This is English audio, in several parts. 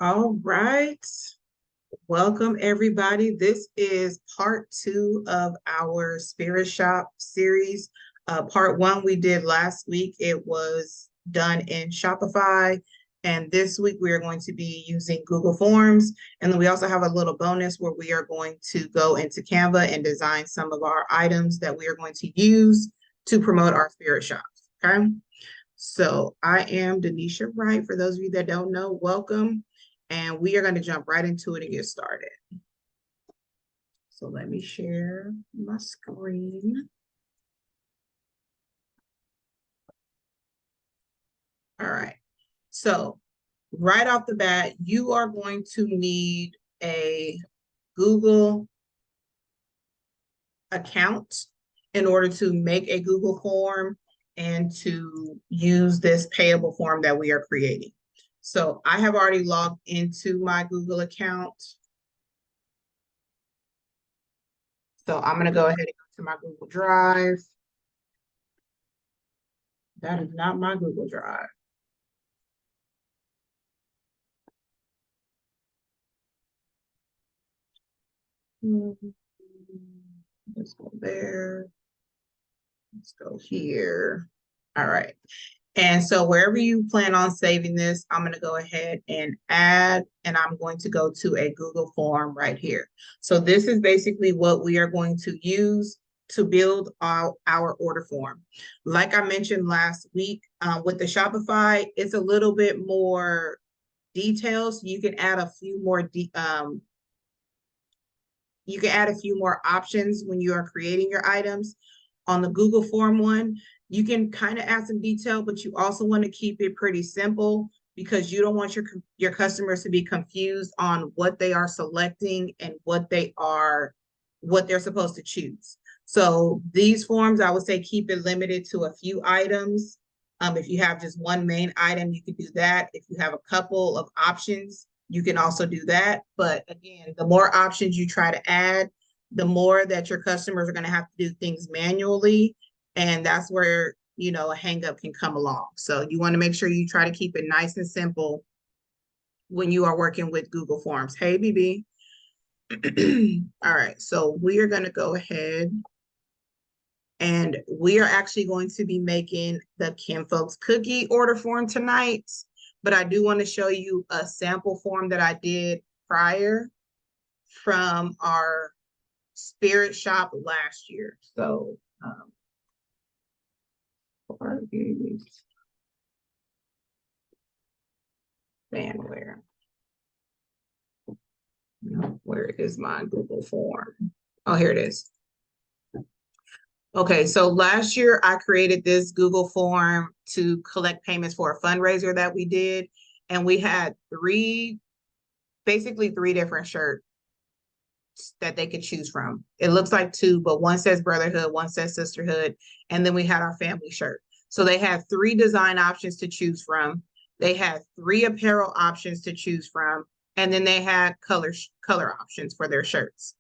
All right. Welcome, everybody. This is part 2 of our Spirit Shop series. Part 1 we did last week. It was done in Shopify. And this week we are going to be using Google Forms. And then we also have a little bonus where we are going to go into Canva and design some of our items that we are going to use to promote our Spirit Shops. Okay. So I am Denisha Wright. For those of you that don't know, welcome. And we are going to jump right into it and get started. So let me share my screen. All right. So right off the bat, you are going to need a Google account in order to make a Google form and to use this payable form that we are creating. So I have already logged into my Google account. So I'm going to go ahead and go to my Google Drive. That is not my Google Drive. Let's go there. Let's go here. All right. And so wherever you plan on saving this, I'm going to go ahead and add, and I'm going to go to a Google form right here. So this is basically what we are going to use to build our order form. Like I mentioned last week, with the Shopify, it's a little bit more details. You can add a few more options when you are creating your items. On the Google form one, you can kind of add some detail, but you also want to keep it pretty simple because you don't want your customers to be confused on what they are selecting and what they're supposed to choose. So these forms, I would say keep it limited to a few items. If you have just one main item, you can do that. If you have a couple of options, you can also do that. But again, the more options you try to add, the more that your customers are going to have to do things manually. And that's where, a hang up can come along. So you want to make sure you try to keep it nice and simple when you are working with Google Forms. Hey, BB. All right. So we are going to go ahead and we are actually going to be making the Kim Folks cookie order form tonight. But I do want to show you a sample form that I did prior from our Spirit Shop last year. So, bandware. Where is my Google form? Oh, here it is. Okay, so last year I created this Google form to collect payments for a fundraiser that we did. And we had basically three different shirts that they could choose from. It looks like two, but one says brotherhood, one says sisterhood, and then we had our family shirt. So they had three design options to choose from. They had three apparel options to choose from, and then they had color options for their shirts.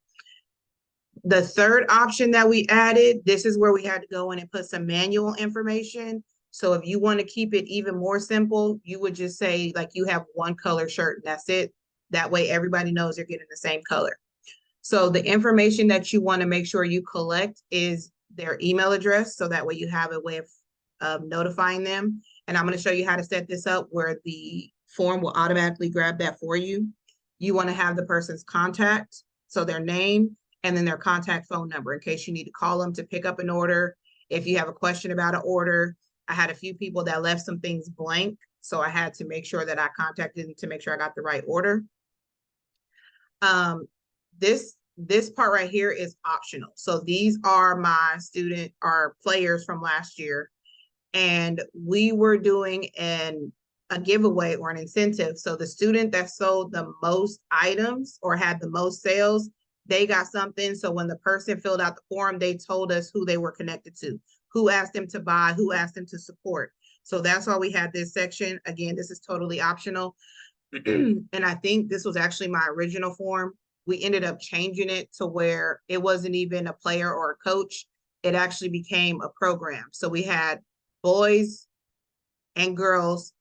The third option that we added, this is where we had to go in and put some manual information. So if you want to keep it even more simple, you would just say like you have one color shirt and that's it. That way everybody knows they're getting the same color. So the information that you want to make sure you collect is their email address. So that way you have a way of notifying them. And I'm going to show you how to set this up where the form will automatically grab that for you. You want to have the person's contact, so their name, and then their contact phone number in case you need to call them to pick up an order. If you have a question about an order, I had a few people that left some things blank. So I had to make sure that I contacted them to make sure I got the right order. This part right here is optional. So these are my players from last year. And we were doing a giveaway or an incentive. So the student that sold the most items or had the most sales, they got something. So when the person filled out the form, they told us who they were connected to, who asked them to buy, who asked them to support. So that's why we had this section. Again, this is totally optional. And I think this was actually my original form. We ended up changing it to where it wasn't even a player or a coach. It actually became a program. So we had boys and girls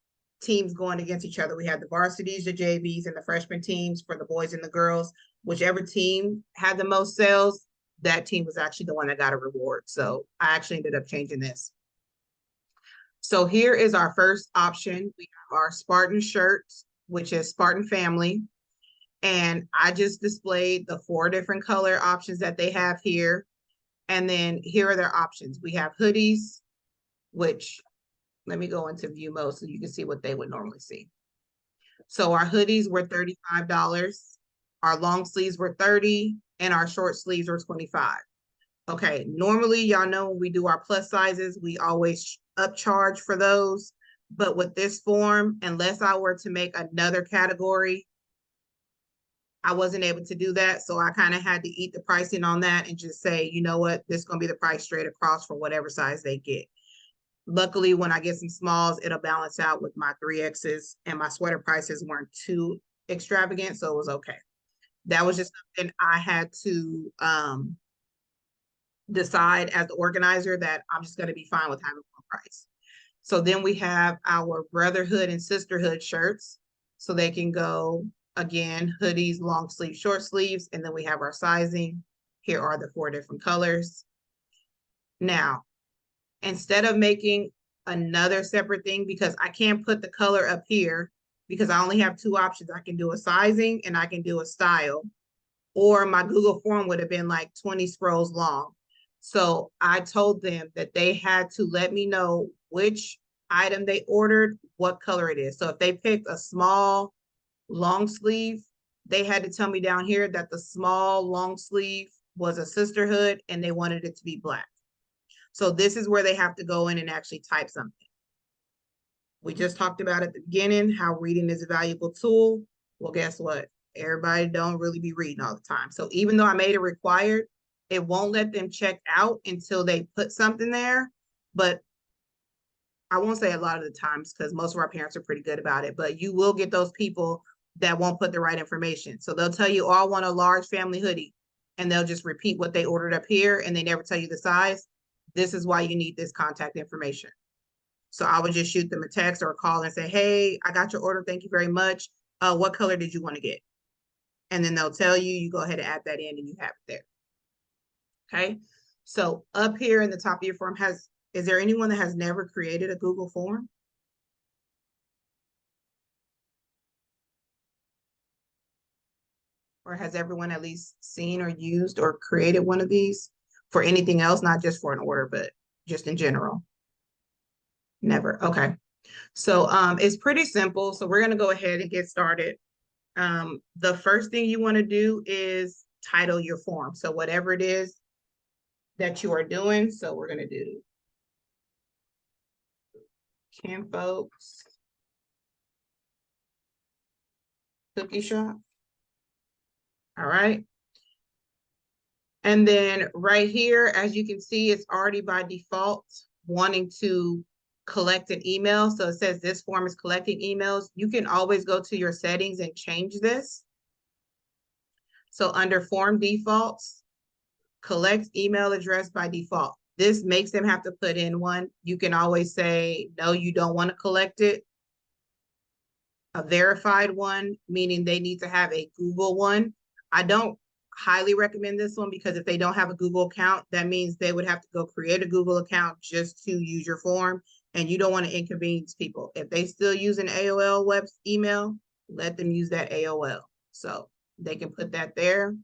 teams going against each other. We have the varsities, the JVs, and the freshman teams for the boys and the girls. Whichever team had the most sales, that team was actually the one that got a reward. So I actually ended up changing this. So here is our first option. We have our Spartan shirts, which is Spartan family. And I just displayed the 4 different color options that they have here. And then here are their options. We have hoodies, which let me go into view mode so you can see what they would normally see. So our hoodies were $35. Our long sleeves were 30 and our short sleeves were 25. Okay, normally y'all know when we do our plus sizes, we always upcharge for those. But with this form, unless I were to make another category, I wasn't able to do that. So I kind of had to eat the pricing on that and just say, you know what, this is going to be the price straight across for whatever size they get. Luckily, when I get some smalls, it'll balance out with my 3Xs, and my sweater prices weren't too extravagant, so it was okay. That was just something I had to decide as the organizer that I'm just going to be fine with having one price. So then we have our brotherhood and sisterhood shirts. So they can go, again, hoodies, long sleeve, short sleeves, and then we have our sizing. Here are the 4 different colors. Now, instead of making another separate thing, because I can't put the color up here because I only have 2 options. I can do a sizing and I can do a style, or my Google form would have been like 20 scrolls long. So I told them that they had to let me know which item they ordered, what color it is. So if they picked a small long sleeve, they had to tell me down here that the small long sleeve was a sisterhood and they wanted it to be black. So this is where they have to go in and actually type something. We just talked about at the beginning how reading is a valuable tool. Well, guess what? Everybody don't really be reading all the time. So even though I made it required, it won't let them check out until they put something there. But I won't say a lot of the times because most of our parents are pretty good about it, but you will get those people that won't put the right information. So they'll tell you, oh, I want a large family hoodie, and they'll just repeat what they ordered up here and they never tell you the size. This is why you need this contact information. So I would just shoot them a text or a call and say, hey, I got your order. Thank you very much. What color did you want to get? And then they'll tell you, you go ahead and add that in and you have it there. Okay. So up here in the top of your form is there anyone that has never created a Google form? Or has everyone at least seen or used or created one of these for anything else, not just for an order, but just in general? Never. Okay. So it's pretty simple. So we're going to go ahead and get started. The first thing you want to do is title your form. So whatever it is that you are doing. So we're going to do Kinfolks Cookie Shop. All right. And then right here, as you can see, it's already by default wanting to collect an email. So it says this form is collecting emails. You can always go to your settings and change this. So under form defaults, collect email address by default. This makes them have to put in one. You can always say, no, you don't want to collect it. A verified one, meaning they need to have a Google one. I don't highly recommend this one because if they don't have a Google account, that means they would have to go create a Google account just to use your form. And you don't want to inconvenience people. If they still use an AOL web email, let them use that AOL. So they can put that there.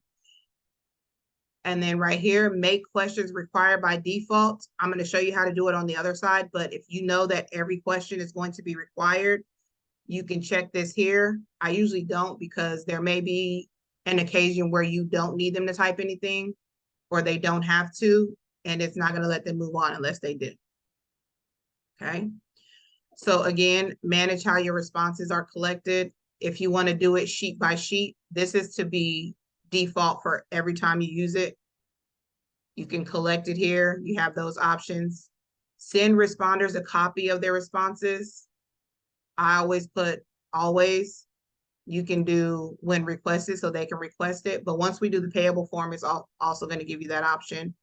And then right here, make questions required by default. I'm going to show you how to do it on the other side. But if you know that every question is going to be required, you can check this here. I usually don't because there may be an occasion where you don't need them to type anything or they don't have to, and it's not going to let them move on unless they do. Okay. So again, manage how your responses are collected. If you want to do it sheet by sheet, this is to be default for every time you use it. You can collect it here. You have those options. Send responders a copy of their responses. I always put always. You can do when requested so they can request it. But once we do the payable form, it's also going to give you that option.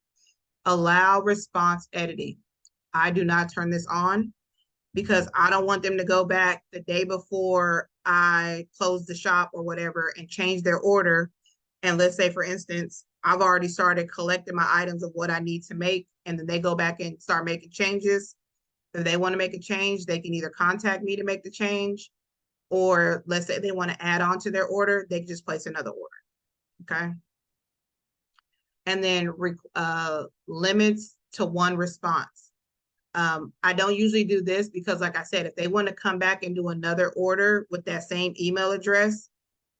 Allow response editing. I do not turn this on. because I don't want them to go back the day before I close the shop or whatever and change their order. And let's say, for instance, I've already started collecting my items of what I need to make, and then they go back and start making changes. If they want to make a change, they can either contact me to make the change, or let's say they want to add on to their order, they can just place another order. Okay. And then limits to one response. I don't usually do this because, like I said, if they want to come back and do another order with that same email address,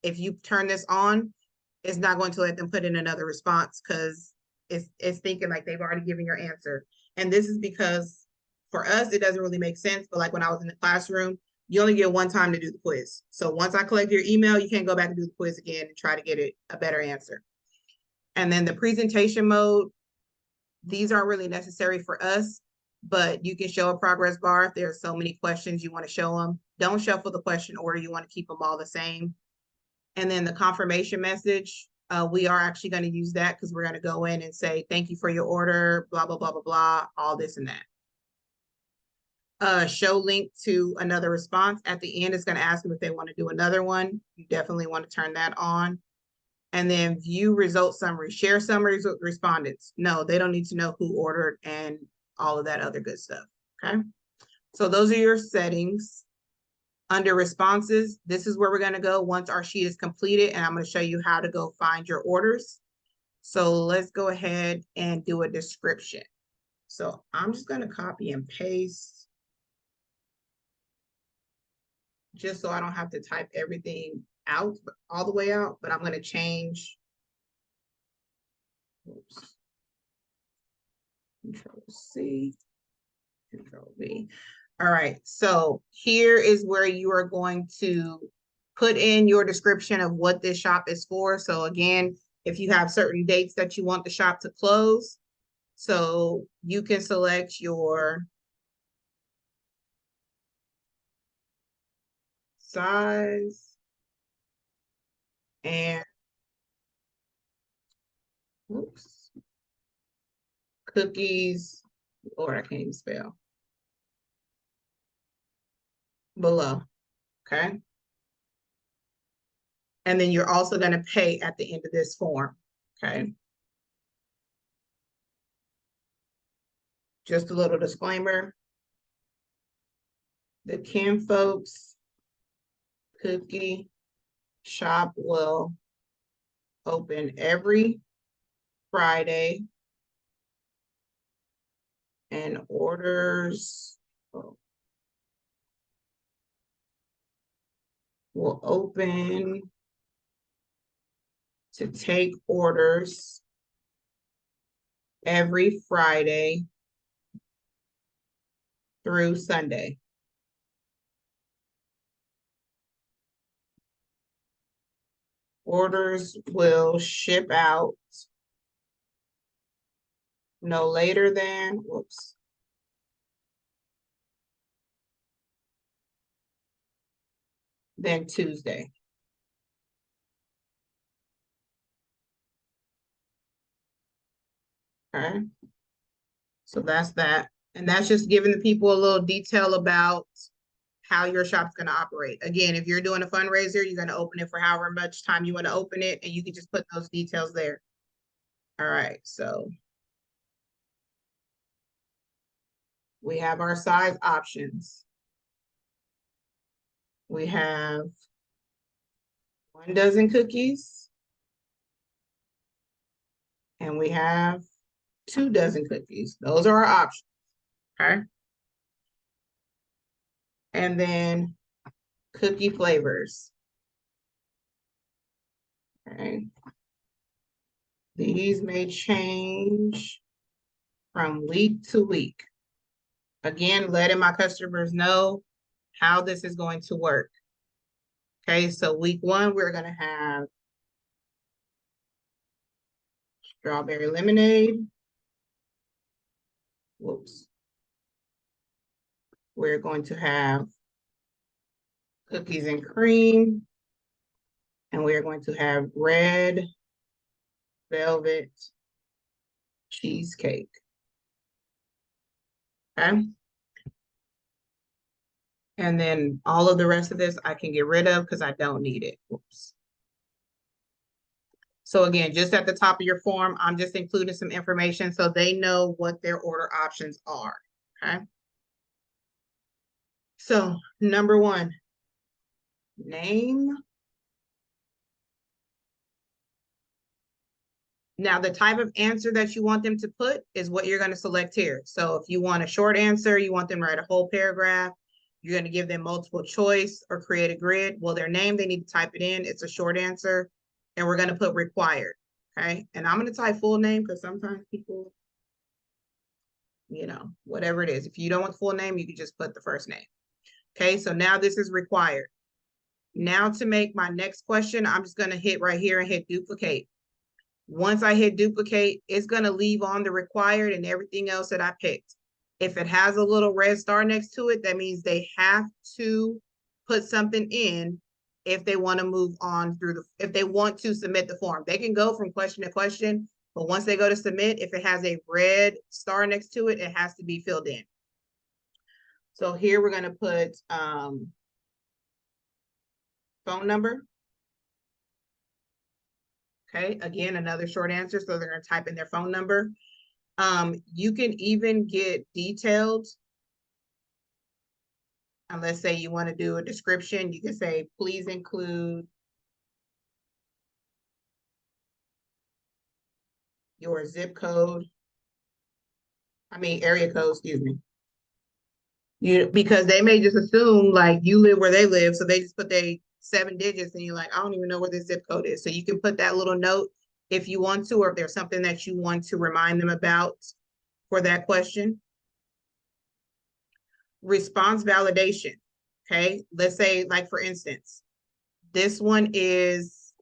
if you turn this on, it's not going to let them put in another response because it's thinking like they've already given your answer. And this is because for us, it doesn't really make sense. But like when I was in the classroom, you only get one time to do the quiz. So once I collect your email, you can't go back and do the quiz again and try to get it a better answer. And then the presentation mode, these aren't really necessary for us, but you can show a progress bar if there are so many questions you want to show them. Don't shuffle the question order. You want to keep them all the same. And then the confirmation message, we are actually going to use that because we're going to go in and say, thank you for your order, blah, blah, blah, blah, blah, all this and that. Show link to another response. At the end, it's going to ask them if they want to do another one. You definitely want to turn that on. And then view result summary, share summaries with respondents. No, they don't need to know who ordered and all of that other good stuff, okay? So those are your settings. Under responses, this is where we're gonna go once our sheet is completed, and I'm gonna show you how to go find your orders. So let's go ahead and do a description. So I'm just gonna copy and paste just so I don't have to type everything out, all the way out, but I'm gonna change, oops. Control C, Control V. All right, so here is where you are going to put in your description of what this shop is for. So again, if you have certain dates that you want the shop to close, so you can select your size and, oops, cookies, or I can't even spell, below, okay? And then you're also going to pay at the end of this form, okay? Just a little disclaimer. The Kin Folks cookie shop will open every Friday, and orders will open to take orders every Friday through Sunday. Orders will ship out no later than, whoops, than Tuesday. Okay. So that's that. And that's just giving the people a little detail about how your shop's going to operate. Again, if you're doing a fundraiser, you're going to open it for however much time you want to open it, and you can just put those details there. All right, so we have our size options. We have 1 dozen cookies, and we have 2 dozen cookies. Those are our options, okay? And then cookie flavors. Okay. These may change from week to week. Again, letting my customers know how this is going to work. Okay, so week 1, we're gonna have strawberry lemonade. Whoops. We're going to have cookies and cream. And we're going to have red velvet cheesecake. Okay. And then all of the rest of this I can get rid of because I don't need it. Oops. So again, just at the top of your form, I'm just including some information so they know what their order options are, okay? So number one, name. Now the type of answer that you want them to put is what you're going to select here. So if you want a short answer, you want them to write a whole paragraph, you're going to give them multiple choice or create a grid. Well, their name, they need to type it in. It's a short answer. And we're going to put required, okay? And I'm going to type full name because sometimes people, you know, whatever it is. If you don't want the full name, you can just put the first name. Okay, so now this is required. Now to make my next question, I'm just going to hit right here and hit duplicate. Once I hit duplicate, it's going to leave on the required and everything else that I picked. If it has a little red star next to it, that means they have to put something in if they want to move on through the, if they want to submit the form. They can go from question to question, but once they go to submit, if it has a red star next to it, it has to be filled in. So here we're going to put phone number. Okay, again, another short answer. So they're going to type in their phone number. You can even get detailed. And let's say you want to do a description. You can say, please include your zip code. Area code, excuse me. Because they may just assume like you live where they live. So they just put their 7 digits and you're like, I don't even know where this zip code is. So you can put that little note if you want to, or if there's something that you want to remind them about for that question. Response validation. Okay, let's say, like, for instance, this one is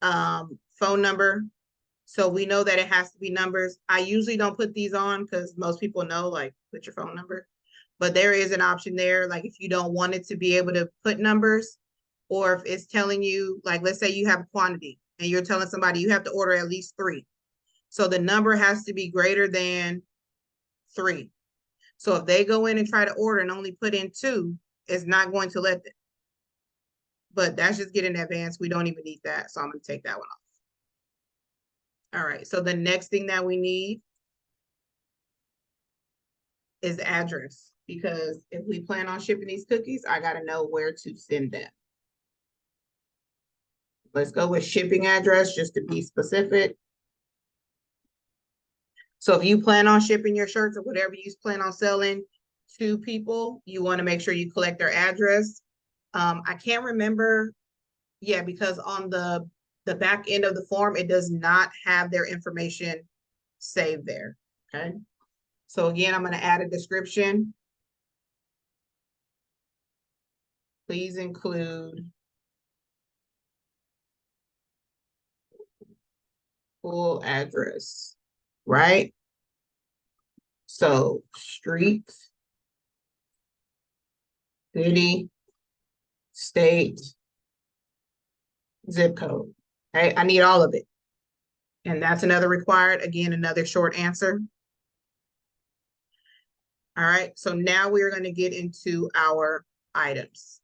phone number. So we know that it has to be numbers. I usually don't put these on because most people know, like, put your phone number. But there is an option there, like if you don't want it to be able to put numbers, or if it's telling you, like, let's say you have a quantity and you're telling somebody you have to order at least 3. So the number has to be greater than 3. So if they go in and try to order and only put in 2, it's not going to let them. But that's just getting advanced. We don't even need that. So I'm going to take that one off. All right. So the next thing that we need is address, because if we plan on shipping these cookies, I got to know where to send them. Let's go with shipping address just to be specific. So if you plan on shipping your shirts or whatever you plan on selling to people, you want to make sure you collect their address. I can't remember. Yeah, because on the back end of the form, it does not have their information saved there. Okay. So again, I'm going to add a description. Please include full address, right? So street, city, state, zip code. Okay, I need all of it. And that's another required, again, another short answer. All right, so now we are going to get into our items.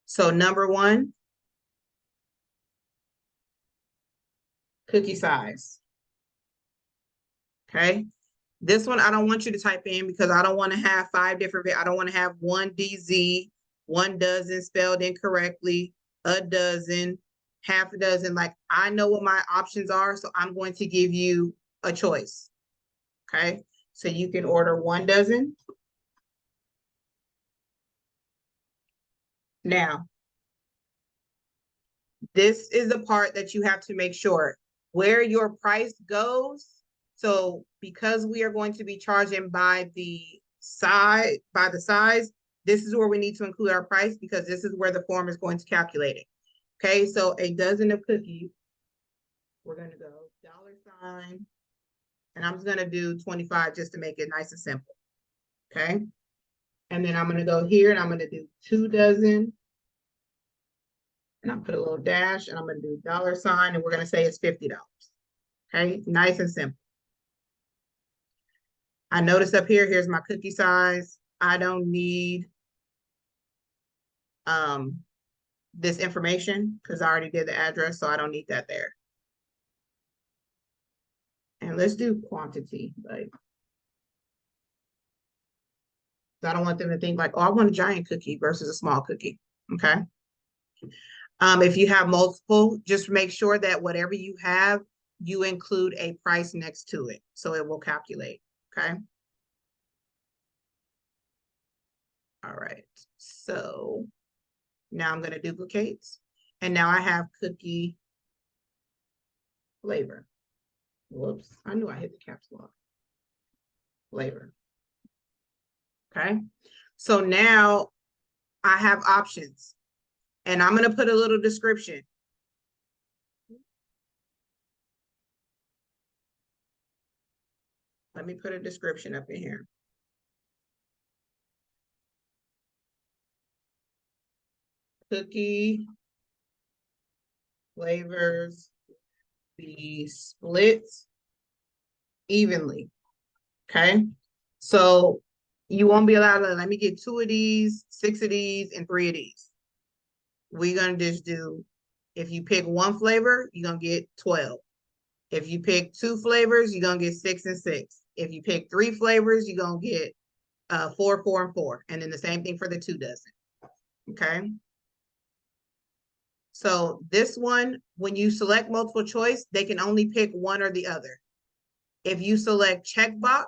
So number 1, cookie size. Okay, this one I don't want you to type in because I don't want to have 5 different, I don't want to have 1 DZ, 1 dozen spelled incorrectly, a dozen, half a dozen. Like, I know what my options are, so I'm going to give you a choice. Okay, so you can order 1 dozen. Now, this is the part that you have to make sure where your price goes. So because we are going to be charging by the size, this is where we need to include our price, because this is where the form is going to calculate it. Okay, so a dozen of cookies, we're going to go $, and I'm just going to do 25 just to make it nice and simple. Okay, and then I'm going to go here and I'm going to do 2 dozen. And I'll put a little dash and I'm going to do $, and we're going to say it's $50. Okay, nice and simple. I noticed up here, here's my cookie size. I don't need this information because I already did the address, so I don't need that there. And let's do quantity, like, I don't want them to think like, oh, I want a giant cookie versus a small cookie. Okay. If you have multiple, just make sure that whatever you have, you include a price next to it, so it will calculate. Okay. All right. So now I'm going to duplicate, and now I have cookie flavor. Whoops, I knew I hit the caps lock. Flavor. Okay. So now I have options, and I'm going to put a little description. Let me put a description up in here. Cookie flavors be split evenly. Okay. So you won't be allowed to, let me get 2 of these, 6 of these, and 3 of these. We're going to just do, if you pick 1 flavor, you're going to get 12. If you pick 2 flavors, you're going to get 6 and 6. If you pick 3 flavors, you're going to get 4, 4, and 4. And then the same thing for the 2 dozen. Okay. So this one, when you select multiple choice, they can only pick one or the other. If you select checkbox,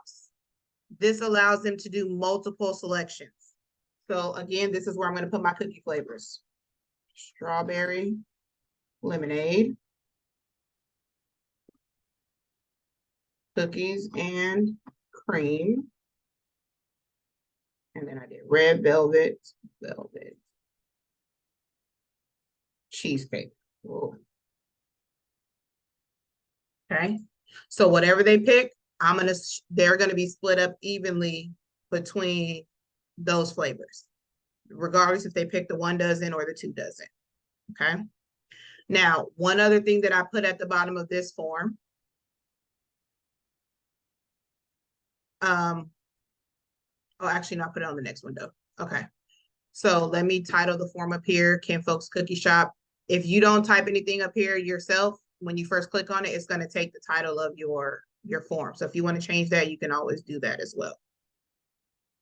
this allows them to do multiple selections. So again, this is where I'm going to put my cookie flavors. Strawberry, lemonade, cookies and cream. And then I did red velvet, cheesecake. Whoa. Okay. So whatever they pick, they're gonna be split up evenly between those flavors, regardless if they pick the 1 dozen or the 2 dozen. Okay. Now, one other thing that I put at the bottom of this form, oh, actually, no, I'll put it on the next window. Okay. So let me title the form up here, Ken Folks Cookie Shop. If you don't type anything up here yourself, when you first click on it, it's going to take the title of your form. So if you want to change that, you can always do that as well.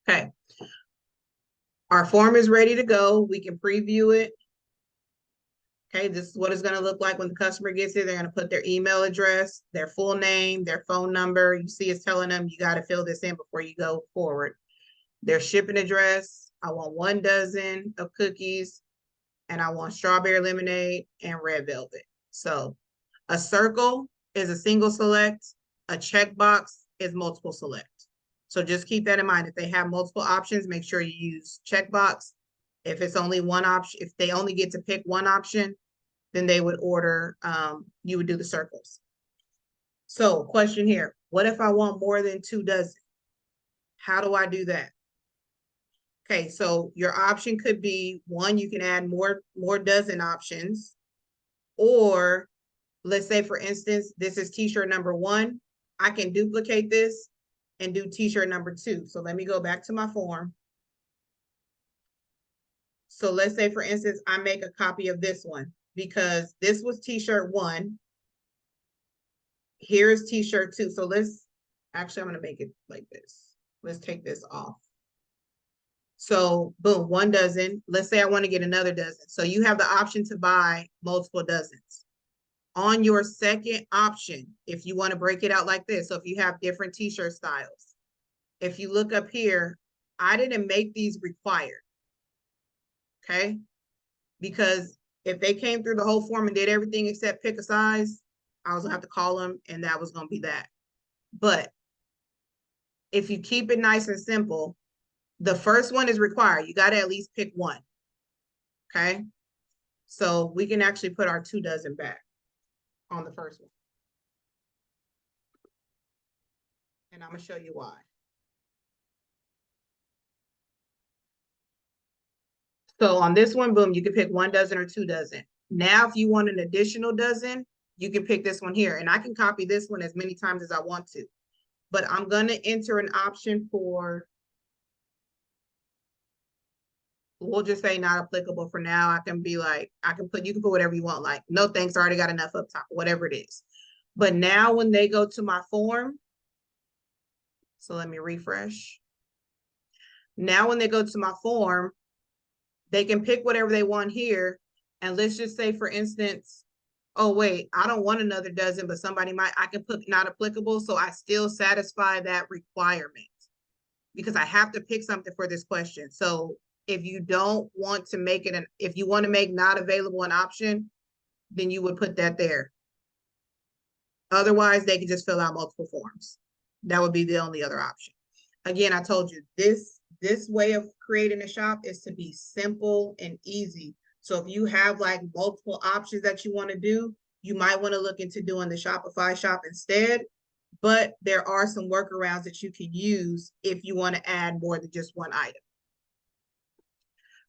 Okay. Our form is ready to go. We can preview it. Okay, this is what it's going to look like when the customer gets it. They're going to put their email address, their full name, their phone number. You see it's telling them you got to fill this in before you go forward. Their shipping address. I want 1 dozen of cookies, and I want strawberry lemonade and red velvet. So a circle is a single select. A checkbox is multiple select. So just keep that in mind. If they have multiple options, make sure you use checkbox. If it's only one option, if they only get to pick one option, then they would order, you would do the circles. So question here, what if I want more than 2 dozen? How do I do that? Okay, so your option could be, 1, you can add more dozen options, or let's say, for instance, this is t-shirt number 1. I can duplicate this and do t-shirt number 2. So let me go back to my form. So let's say, for instance, I make a copy of this one because this was t-shirt 1. Here's t-shirt 2. So actually, I'm going to make it like this. Let's take this off. So boom, 1 dozen. Let's say I want to get another dozen. So you have the option to buy multiple dozens. On your second option, if you want to break it out like this, so if you have different t-shirt styles, if you look up here, I didn't make these required. Okay. Because if they came through the whole form and did everything except pick a size, I was gonna have to call them, and that was gonna be that. But if you keep it nice and simple, the first one is required. You got to at least pick 1. Okay. So we can actually put our 2 dozen back on the first one. And I'm going to show you why. So on this one, boom, you can pick 1 dozen or 2 dozen. Now, if you want an additional dozen, you can pick this one here. And I can copy this one as many times as I want to. but I'm gonna enter an option for, we'll just say not applicable for now. I can be like, you can put whatever you want, like, no thanks, I already got enough up top, whatever it is. But now when they go to my form, so let me refresh. Now when they go to my form, they can pick whatever they want here. And let's just say, for instance, oh wait, I don't want another dozen, but somebody might, I can put not applicable, so I still satisfy that requirement because I have to pick something for this question. So if you don't want to make it if you want to make not available an option, then you would put that there. Otherwise, they can just fill out multiple forms. That would be the only other option. Again, I told you, this way of creating a shop is to be simple and easy. So if you have like multiple options that you want to do, you might want to look into doing the Shopify shop instead. But there are some workarounds that you can use if you want to add more than just one item.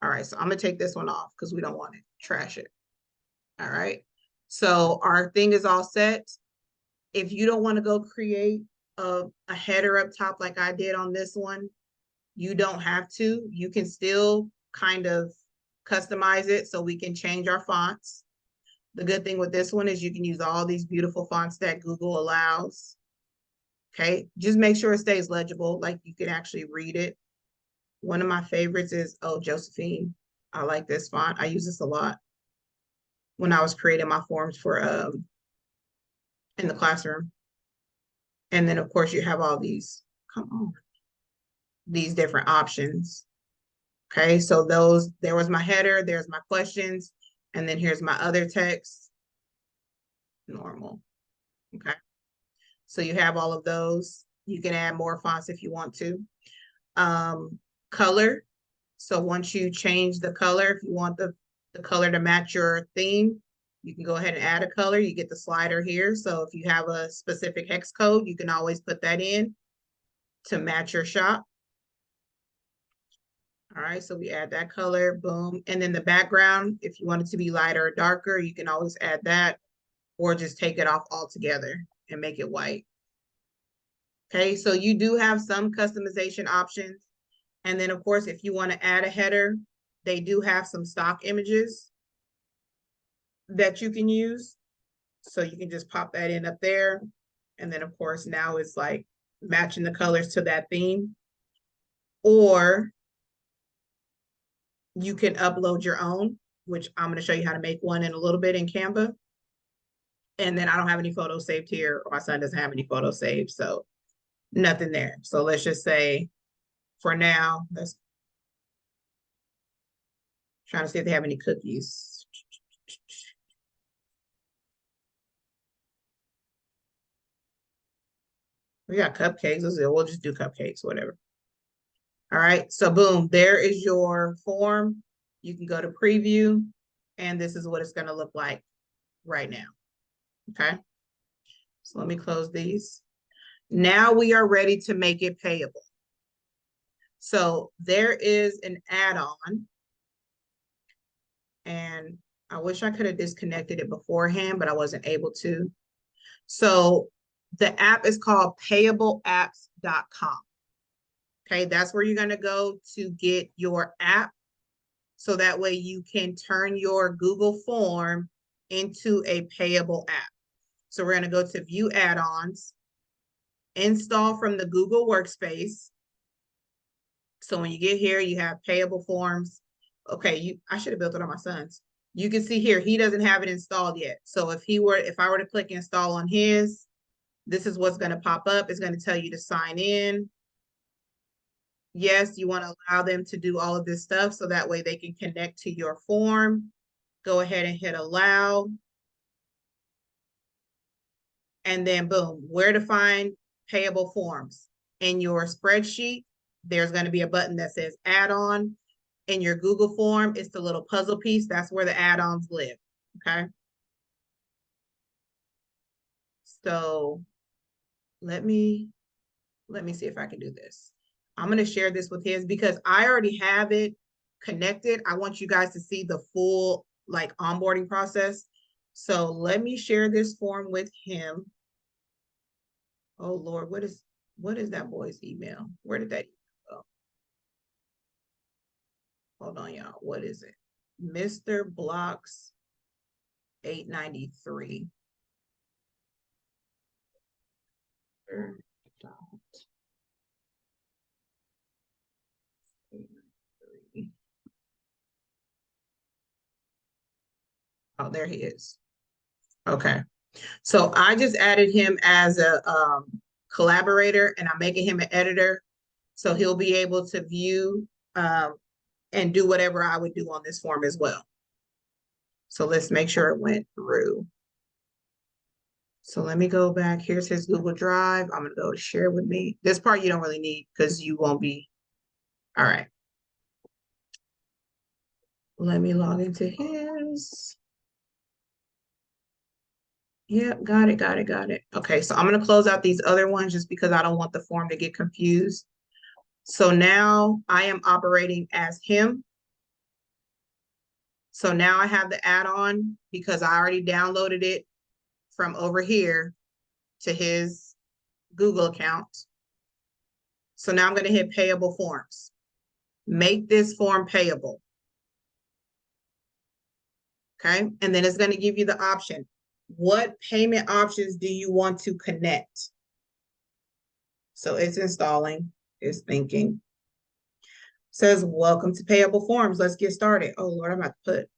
All right, so I'm gonna take this one off because we don't want it, trash it. All right, so our thing is all set. If you don't want to go create a header up top like I did on this one, you don't have to. You can still kind of customize it so we can change our fonts. The good thing with this one is you can use all these beautiful fonts that Google allows. Okay, just make sure it stays legible, like you can actually read it. One of my favorites is, oh, Josephine. I like this font. I use this a lot when I was creating my forms for in the classroom. And then of course you have all these, come on, these different options. Okay, so there was my header, there's my questions, and then here's my other text, normal. Okay, so you have all of those. You can add more fonts if you want to. Color. So once you change the color, if you want the color to match your theme, you can go ahead and add a color. You get the slider here. So if you have a specific hex code, you can always put that in to match your shop. All right, so we add that color, boom. And then the background, if you want it to be lighter or darker, you can always add that or just take it off altogether and make it white. Okay, so you do have some customization options. And then of course, if you want to add a header, they do have some stock images that you can use. So you can just pop that in up there. And then of course, now it's like matching the colors to that theme. Or you can upload your own, which I'm going to show you how to make one in a little bit in Canva. And then I don't have any photos saved here. My son doesn't have any photos saved, so nothing there. So let's just say for now, let's trying to see if they have any cookies. We got cupcakes. We'll just do cupcakes, whatever. All right, so boom, there is your form. You can go to preview, and this is what it's going to look like right now. Okay, so let me close these. Now we are ready to make it payable. So there is an add-on, and I wish I could have disconnected it beforehand, but I wasn't able to. So the app is called payableapps.com. Okay, that's where you're going to go to get your app. So that way you can turn your Google form into a payable app. So we're going to go to view add-ons, install from the Google workspace. So when you get here, you have payable forms. Okay, I should have built it on my son's. You can see here, he doesn't have it installed yet. So if I were to click install on his, this is what's going to pop up. It's going to tell you to sign in. Yes, you want to allow them to do all of this stuff so that way they can connect to your form. Go ahead and hit allow. And then boom, where to find payable forms. In your spreadsheet, there's going to be a button that says add-on. In your Google form, it's the little puzzle piece. That's where the add-ons live, okay? So let me see if I can do this. I'm going to share this with his because I already have it connected. I want you guys to see the full like onboarding process. So let me share this form with him. Oh Lord, what is What is that boy's email? Where did that go? Hold on, y'all. What is it? Mr. Blocks 893. Oh, there he is. Okay. So I just added him as a collaborator, and I'm making him an editor. So he'll be able to view and do whatever I would do on this form as well. So let's make sure it went through. So let me go back. Here's his Google Drive. I'm going to go to share with me. This part you don't really need because you won't be. All right. Let me log into his. Yep, got it, got it, got it. Okay, so I'm going to close out these other ones just because I don't want the form to get confused. So now I am operating as him. So now I have the add-on because I already downloaded it from over here to his Google account. So now I'm going to hit payable forms. Make this form payable. Okay, and then it's going to give you the option. What payment options do you want to connect? So it's installing, it's thinking. Says, welcome to payable forms. Let's get started. Oh Lord, I'm about to put.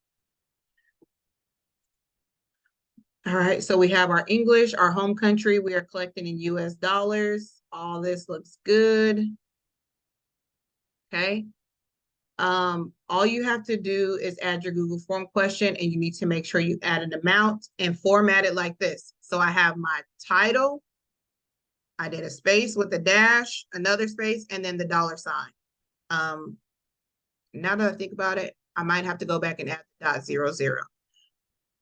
All right, so we have our English, our home country. We are collecting in US dollars. All this looks good. Okay. All you have to do is add your Google form question, and you need to make sure you add an amount and format it like this. So I have my title. I did a space with a dash, another space, and then the $sign. Now that I think about it, I might have to go back and add the .00.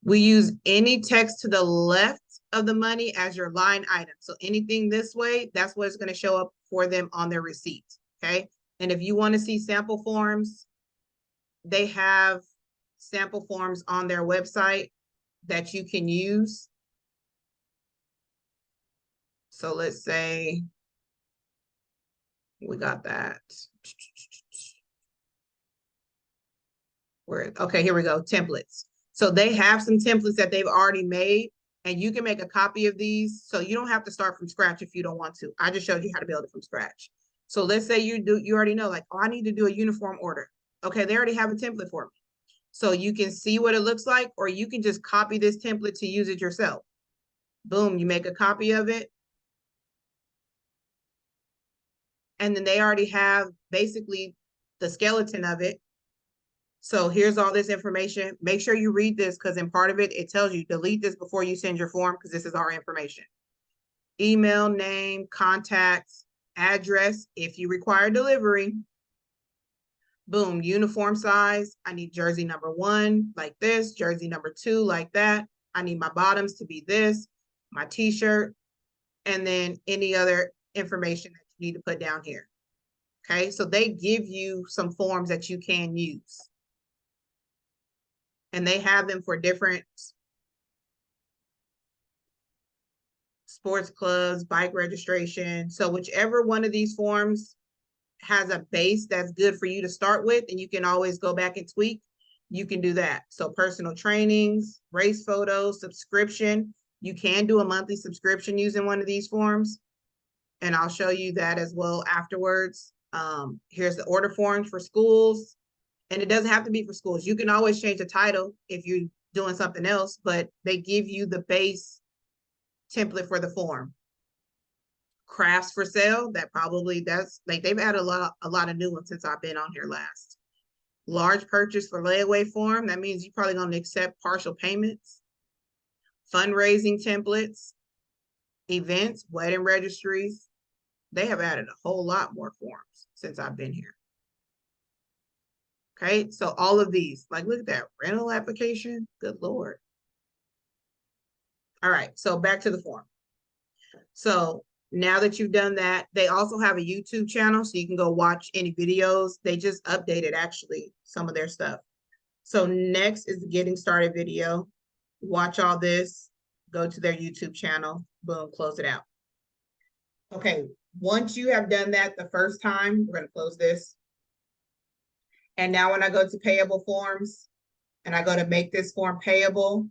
We use any text to the left of the money as your line item. So anything this way, that's what it's going to show up for them on their receipt. Okay. And if you want to see sample forms, they have sample forms on their website that you can use. So let's say we got that. Okay, here we go, templates. So they have some templates that they've already made, and you can make a copy of these. So you don't have to start from scratch if you don't want to. I just showed you how to build it from scratch. So let's say you already know, like, oh, I need to do a uniform order. Okay, they already have a template for me. So you can see what it looks like, or you can just copy this template to use it yourself. Boom, you make a copy of it. And then they already have basically the skeleton of it. So here's all this information. Make sure you read this because in part of it, it tells you delete this before you send your form because this is our information. Email, name, contacts, address, if you require delivery. Boom, uniform size. I need jersey number 1 like this, jersey number 2 like that. I need my bottoms to be this, my t-shirt, and then any other information that you need to put down here. Okay, so they give you some forms that you can use. And they have them for different sports clubs, bike registration. So whichever one of these forms has a base that's good for you to start with, and you can always go back and tweak, you can do that. So personal trainings, race photos, subscription. You can do a monthly subscription using one of these forms. And I'll show you that as well afterwards. Here's the order forms for schools. And it doesn't have to be for schools. You can always change the title if you're doing something else, but they give you the base template for the form. Crafts for sale, that's like they've added a lot of new ones since I've been on here last. Large purchase for layaway form, that means you're probably going to accept partial payments. Fundraising templates, events, wedding registries. They have added a whole lot more forms since I've been here. Okay, so all of these, like, look at that rental application. Good Lord. All right, so back to the form. So now that you've done that, they also have a YouTube channel, so you can go watch any videos. They just updated, actually, some of their stuff. So next is the getting started video. Watch all this, go to their YouTube channel, boom, close it out. Okay, Once you have done that the first time, we're going to close this. And now when I go to payable forms and I go to make this form payable,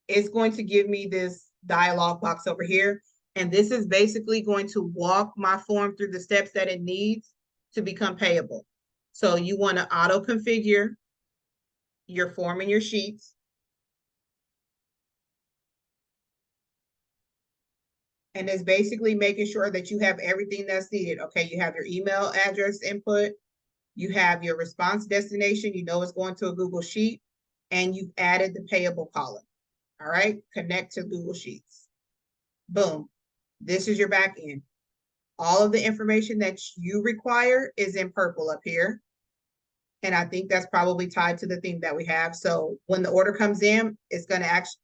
it's going to give me this dialog box over here. And this is basically going to walk my form through the steps that it needs to become payable. So you want to auto configure your form and your sheets. And it's basically making sure that you have everything that's needed. Okay, you have your email address input, you have your response destination, you know it's going to a Google Sheet, and you've added the payable column. All right, connect to Google Sheets. Boom. This is your back end. All of the information that you require is in purple up here. And I think that's probably tied to the theme that we have. So when the order comes in, it's going to actually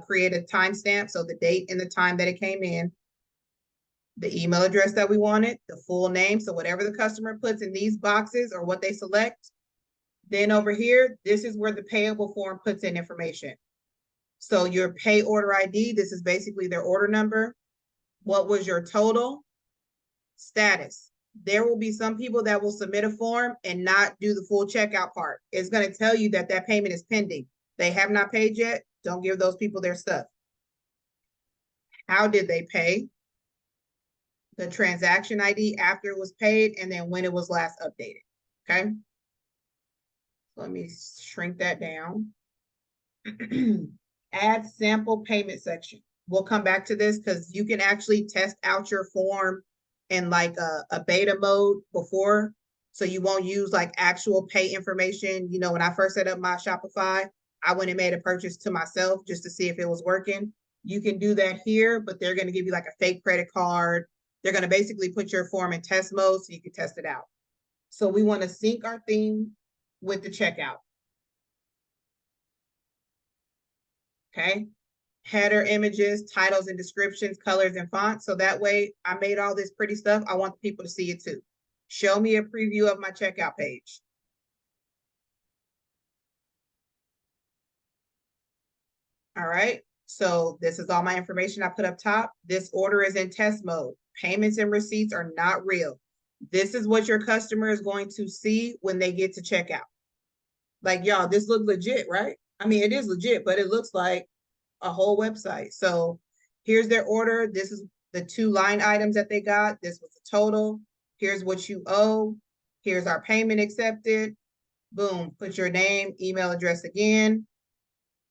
create a timestamp. So the date and the time that it came in, the email address that we wanted, the full name. So whatever the customer puts in these boxes or what they select. Then over here, this is where the payable form puts in information. So your pay order ID, this is basically their order number. What was your total? Status. There will be some people that will submit a form and not do the full checkout part. It's going to tell you that that payment is pending. They have not paid yet. Don't give those people their stuff. How did they pay? The transaction ID after it was paid, and then when it was last updated. Okay. Let me shrink that down. Add sample payment section. We'll come back to this because you can actually test out your form in like a beta mode before. So you won't use like actual pay information. You know, when I first set up my Shopify, I went and made a purchase to myself just to see if it was working. You can do that here, but they're going to give you like a fake credit card. They're going to basically put your form in test mode so you can test it out. So we want to sync our theme with the checkout. Okay. Header images, titles and descriptions, colors and fonts. So that way I made all this pretty stuff. I want the people to see it too. Show me a preview of my checkout page. All right. So this is all my information I put up top. This order is in test mode. Payments and receipts are not real. This is what your customer is going to see when they get to checkout. Like, y'all, this looks legit, right? I mean, it is legit, but it looks like a whole website. So here's their order. This is the 2 line items that they got. This was the total. Here's what you owe. Here's our payment accepted. Boom, put your name, email address again.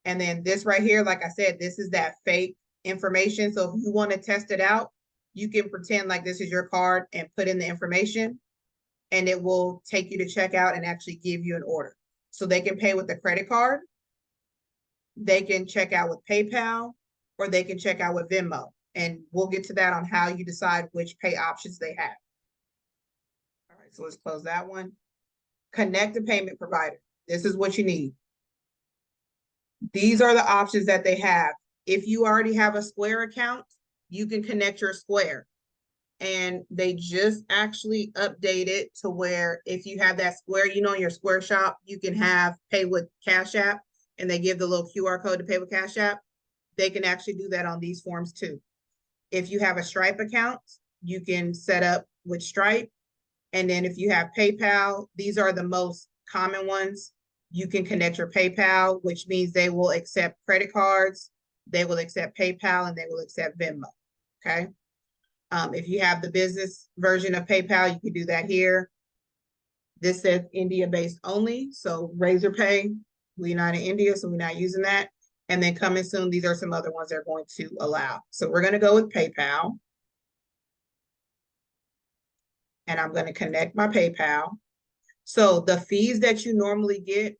And then this right here, like I said, this is that fake information. So if you want to test it out, you can pretend like this is your card and put in the information, and it will take you to checkout and actually give you an order. So they can pay with a credit card, they can check out with PayPal, or they can check out with Venmo. And we'll get to that on how you decide which pay options they have. All right, so let's close that one. Connect a payment provider. This is what you need. These are the options that they have. If you already have a Square account, you can connect your Square. And they just actually updated to where if you have that Square, you know, in your Square shop, you can have pay with Cash App, and they give the little QR code to pay with Cash App. They can actually do that on these forms too. If you have a Stripe account, you can set up with Stripe. And then if you have PayPal, these are the most common ones. You can connect your PayPal, which means they will accept credit cards, they will accept PayPal, and they will accept Venmo. Okay. If you have the business version of PayPal, you can do that here. This says India-based only. So Razor Pay, we're not in India, so we're not using that. And then coming soon, these are some other ones they're going to allow. So we're going to go with PayPal. And I'm going to connect my PayPal. So the fees that you normally get,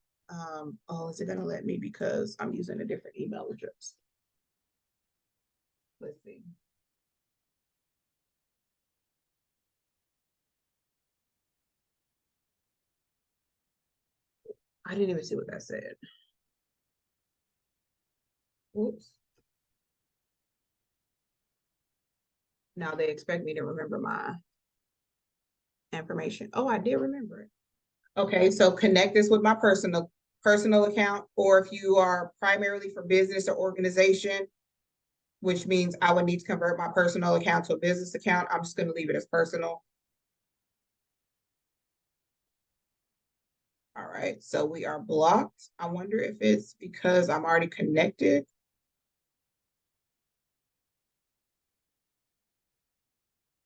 is it going to let me because I'm using a different email address? Let's see. I didn't even see what that said. Whoops. Now they expect me to remember my information. Oh, I did remember it. Okay, so connect this with my personal account, or if you are primarily for business or organization, which means I would need to convert my personal account to a business account. I'm just gonna leave it as personal. All right, so we are blocked. I wonder if it's because I'm already connected.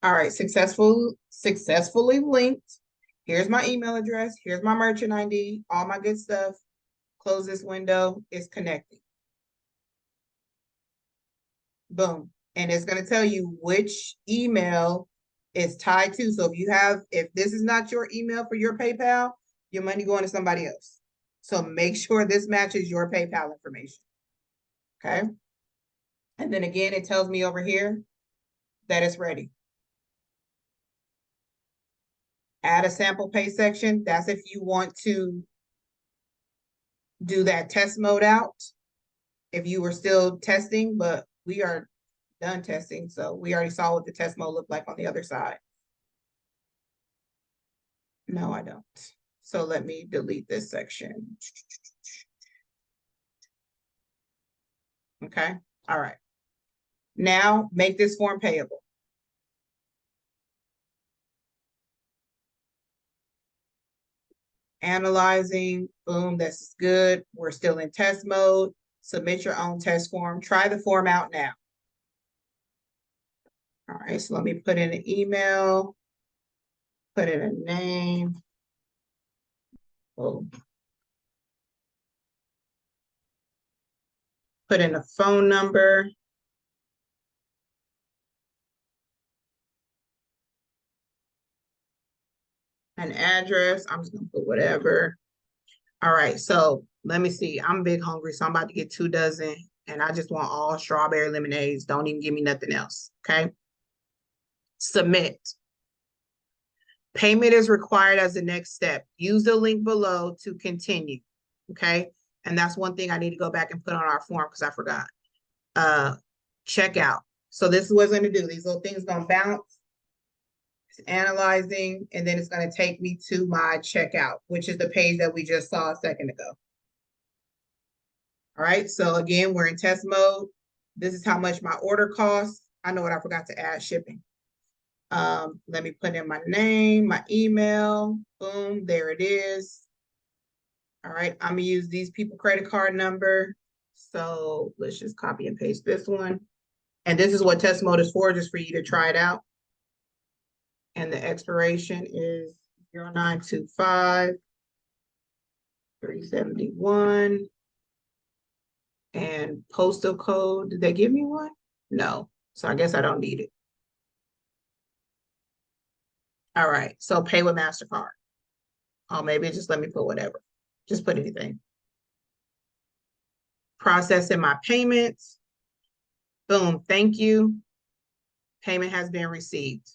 All right, successfully linked. Here's my email address. Here's my merchant ID, all my good stuff. Close this window, it's connecting. Boom. And it's going to tell you which email is tied to. So if this is not your email for your PayPal, your money going to somebody else. So make sure this matches your PayPal information. Okay. And then again, it tells me over here that it's ready. Add a sample pay section. That's if you want to do that test mode out. If you were still testing, but we are done testing. So we already saw what the test mode looked like on the other side. No, I don't. So let me delete this section. Okay. All right. Now make this form payable. Analyzing, boom, that's good. We're still in test mode. Submit your own test form. Try the form out now. All right, so let me put in an email, put in a name. Oh. Put in a phone number. An address. I'm just gonna put whatever. All right, so let me see. I'm big hungry, so I'm about to get 2 dozen, and I just want all strawberry lemonades. Don't even give me nothing else. Okay. Submit. Payment is required as the next step. Use the link below to continue. Okay. And that's one thing I need to go back and put on our form because I forgot. Checkout. So this is what it's going to do. These little things going to bounce. It's analyzing, and then it's going to take me to my checkout, which is the page that we just saw a second ago. All right. So again, we're in test mode. This is how much my order costs. I know what I forgot to add: shipping. Let me put in my name, my email. Boom, there it is. All right, I'm gonna use these people credit card number. So let's just copy and paste this one. And this is what test mode is for, just for you to try it out. And the expiration is 0925 371. And postal code, did they give me one? No, so I guess I don't need it. All right, so pay with MasterCard. Oh, maybe just let me put whatever. Just put anything. Processing my payments. Boom, thank you. Payment has been received.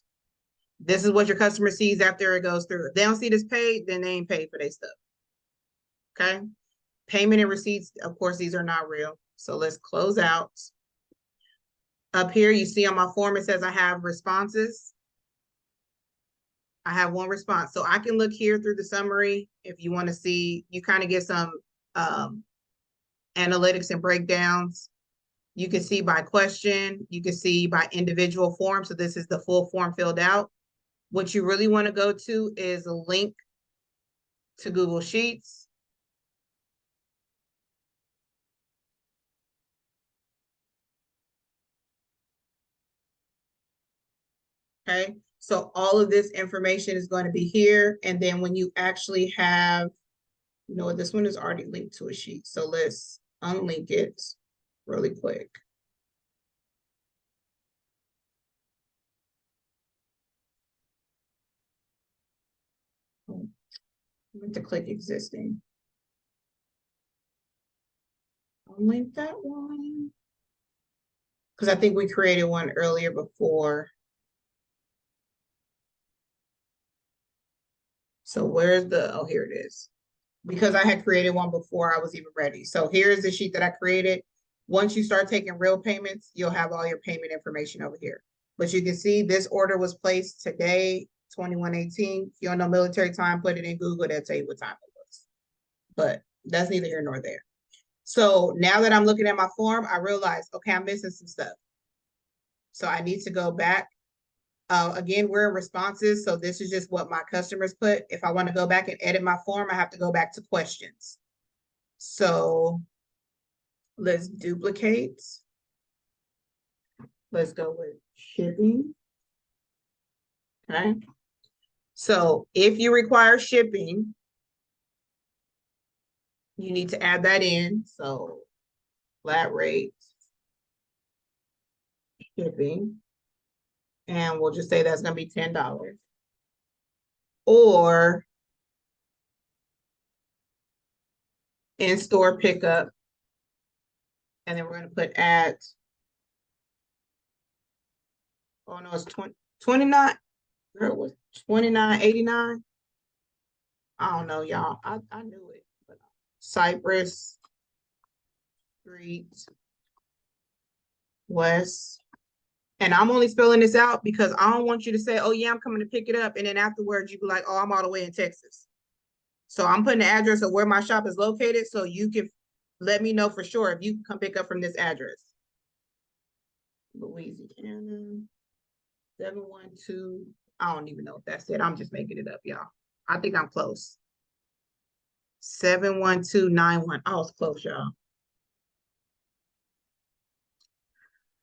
This is what your customer sees after it goes through. If they don't see this paid, then they ain't paid for their stuff. Okay. Payment and receipts, of course, these are not real. So let's close out. Up here, you see on my form, it says I have responses. I have 1 response. So I can look here through the summary if you want to see, you kind of get some analytics and breakdowns. You can see by question, you can see by individual form. So this is the full form filled out. What you really want to go to is a link to Google Sheets. Okay, so all of this information is going to be here. And then when you actually have, you know what, this one is already linked to a sheet. So let's unlink it really quick. I'm going to click existing. Unlink that one. Because I think we created one earlier before. So where's the, oh, here it is. Because I had created one before I was even ready. So here's the sheet that I created. Once you start taking real payments, you'll have all your payment information over here. But you can see this order was placed today, 2118. If you don't know military time, put it in Google, they'll tell you what time it was. But that's neither here nor there. So now that I'm looking at my form, I realize, okay, I'm missing some stuff. So I need to go back. Again, we're in responses, so this is just what my customers put. If I want to go back and edit my form, I have to go back to questions. So let's duplicate. Let's go with shipping. Okay. So if you require shipping, you need to add that in. So flat rate shipping. And we'll just say that's going to be $10. Or in-store pickup. And then we're going to put at, oh no, it's 29. Girl, it was $29.89. I don't know, y'all. I knew it. But Cypress Street West. And I'm only spelling this out because I don't want you to say, oh yeah, I'm coming to pick it up. And then afterwards you be like, oh, I'm all the way in Texas. So I'm putting the address of where my shop is located so you can let me know for sure if you can come pick up from this address. Louisiana, 712. I don't even know if that's it. I'm just making it up, y'all. I think I'm close. 71291. I was close, y'all.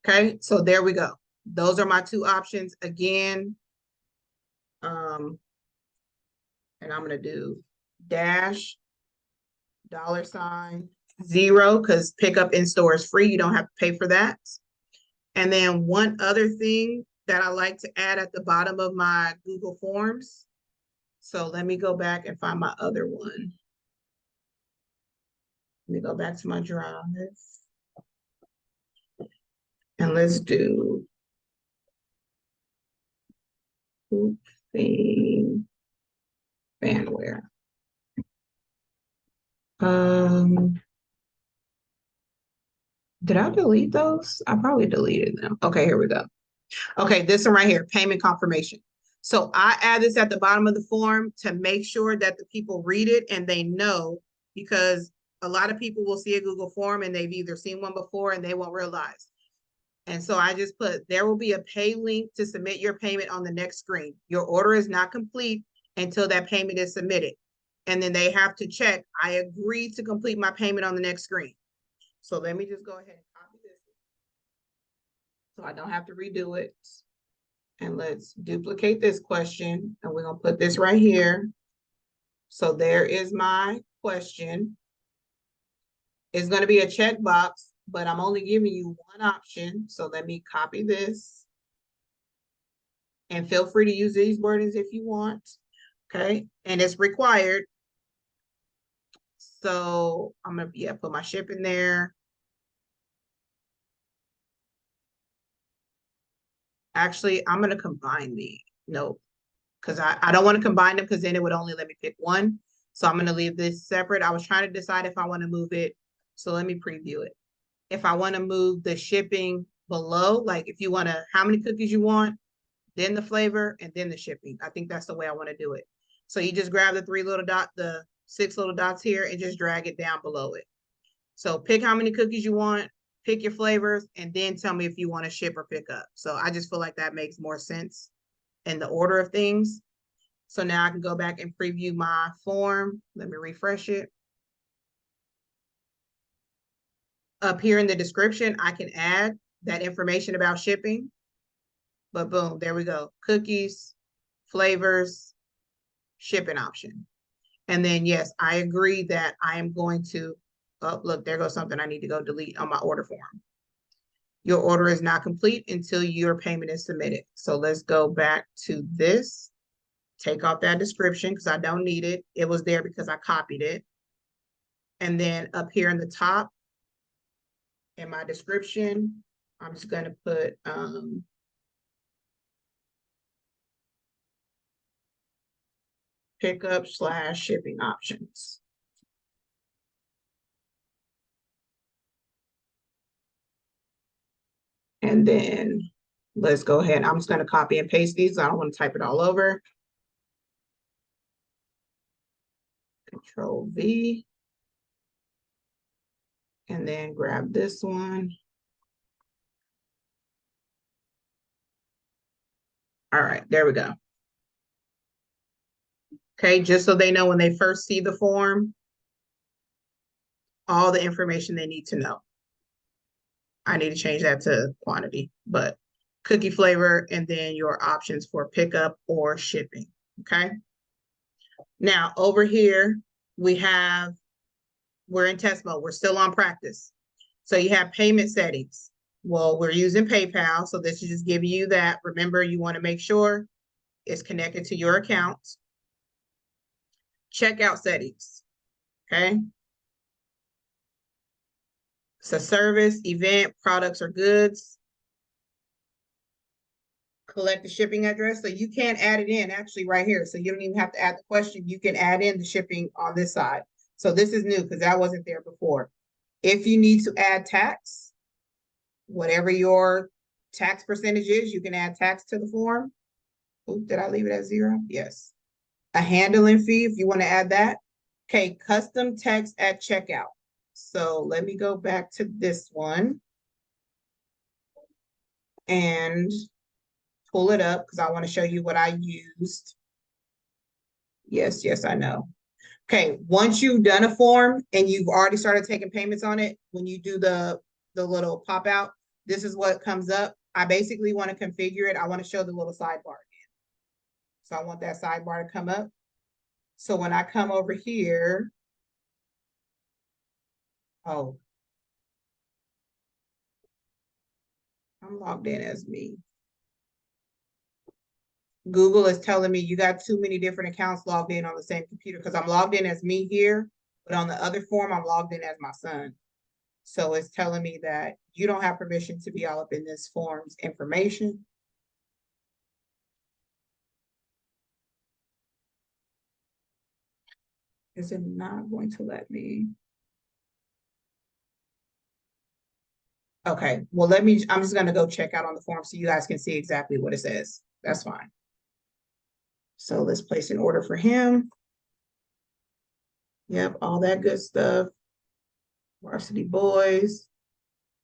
Okay, so there we go. Those are my two options again. And I'm gonna do dash $0 because pickup in store is free. You don't have to pay for that. And then one other thing that I like to add at the bottom of my Google Forms. So let me go back and find my other one. Let me go back to my drive. And let's do theme fanware. Did I delete those? I probably deleted them. Okay, here we go. Okay, this one right here, payment confirmation. So I add this at the bottom of the form to make sure that the people read it and they know, because a lot of people will see a Google form and they've either seen one before and they won't realize. And so I just put, there will be a pay link to submit your payment on the next screen. Your order is not complete until that payment is submitted. And then they have to check, I agree to complete my payment on the next screen. So let me just go ahead and copy this so I don't have to redo it. And let's duplicate this question and we're gonna put this right here. So there is my question. It's gonna be a checkbox, but I'm only giving you one option. So let me copy this. And feel free to use these wordings if you want, okay? And it's required. So I'm gonna, put my ship in there. Actually, I'm gonna combine the, no, because I don't want to combine them because then it would only let me pick one. So I'm gonna leave this separate. I was trying to decide if I want to move it. So let me preview it. If I want to move the shipping below, like if you want to, how many cookies you want, then the flavor, and then the shipping. I think that's the way I want to do it. So you just grab the 6 little dots here and just drag it down below it. So pick how many cookies you want, pick your flavors, and then tell me if you want to ship or pick up. So I just feel like that makes more sense in the order of things. So now I can go back and preview my form. Let me refresh it. Up here in the description, I can add that information about shipping. But boom, there we go. Cookies, flavors, shipping option. And then yes, I agree that I am going to, oh, look, there goes something I need to go delete on my order form. Your order is not complete until your payment is submitted. So let's go back to this. Take off that description because I don't need it. It was there because I copied it. And then up here in the top, in my description, I'm just going to put pickup / shipping options. And then let's go ahead. I'm just going to copy and paste these. I don't want to type it all over. Control V. And then grab this one. All right, there we go. Okay, just so they know when they first see the form, all the information they need to know. I need to change that to quantity, but cookie flavor and then your options for pickup or shipping. Okay. Now over here, we're in test mode. We're still on practice. So you have payment settings. Well, we're using PayPal. So this is just giving you that. Remember, you want to make sure it's connected to your account. Checkout settings. Okay. So service, event, products or goods. Collect the shipping address. So you can add it in actually right here. So you don't even have to add the question. You can add in the shipping on this side. So this is new because that wasn't there before. If you need to add tax, whatever your tax percentage is, you can add tax to the form. Oop, did I leave it at 0? Yes. A handling fee, if you want to add that. Okay, custom text at checkout. So let me go back to this one and pull it up because I want to show you what I used. Yes, I know. Okay, once you've done a form and you've already started taking payments on it, when you do the little pop out, this is what comes up. I basically want to configure it. I want to show the little sidebar again. So I want that sidebar to come up. So when I come over here, oh, I'm logged in as me. Google is telling me you got too many different accounts logged in on the same computer because I'm logged in as me here, but on the other form, I'm logged in as my son. So it's telling me that you don't have permission to be all up in this form's information. Is it not going to let me? Okay, well, I'm just gonna go check out on the form so you guys can see exactly what it says. That's fine. So let's place an order for him. Yep, all that good stuff. Varsity Boys.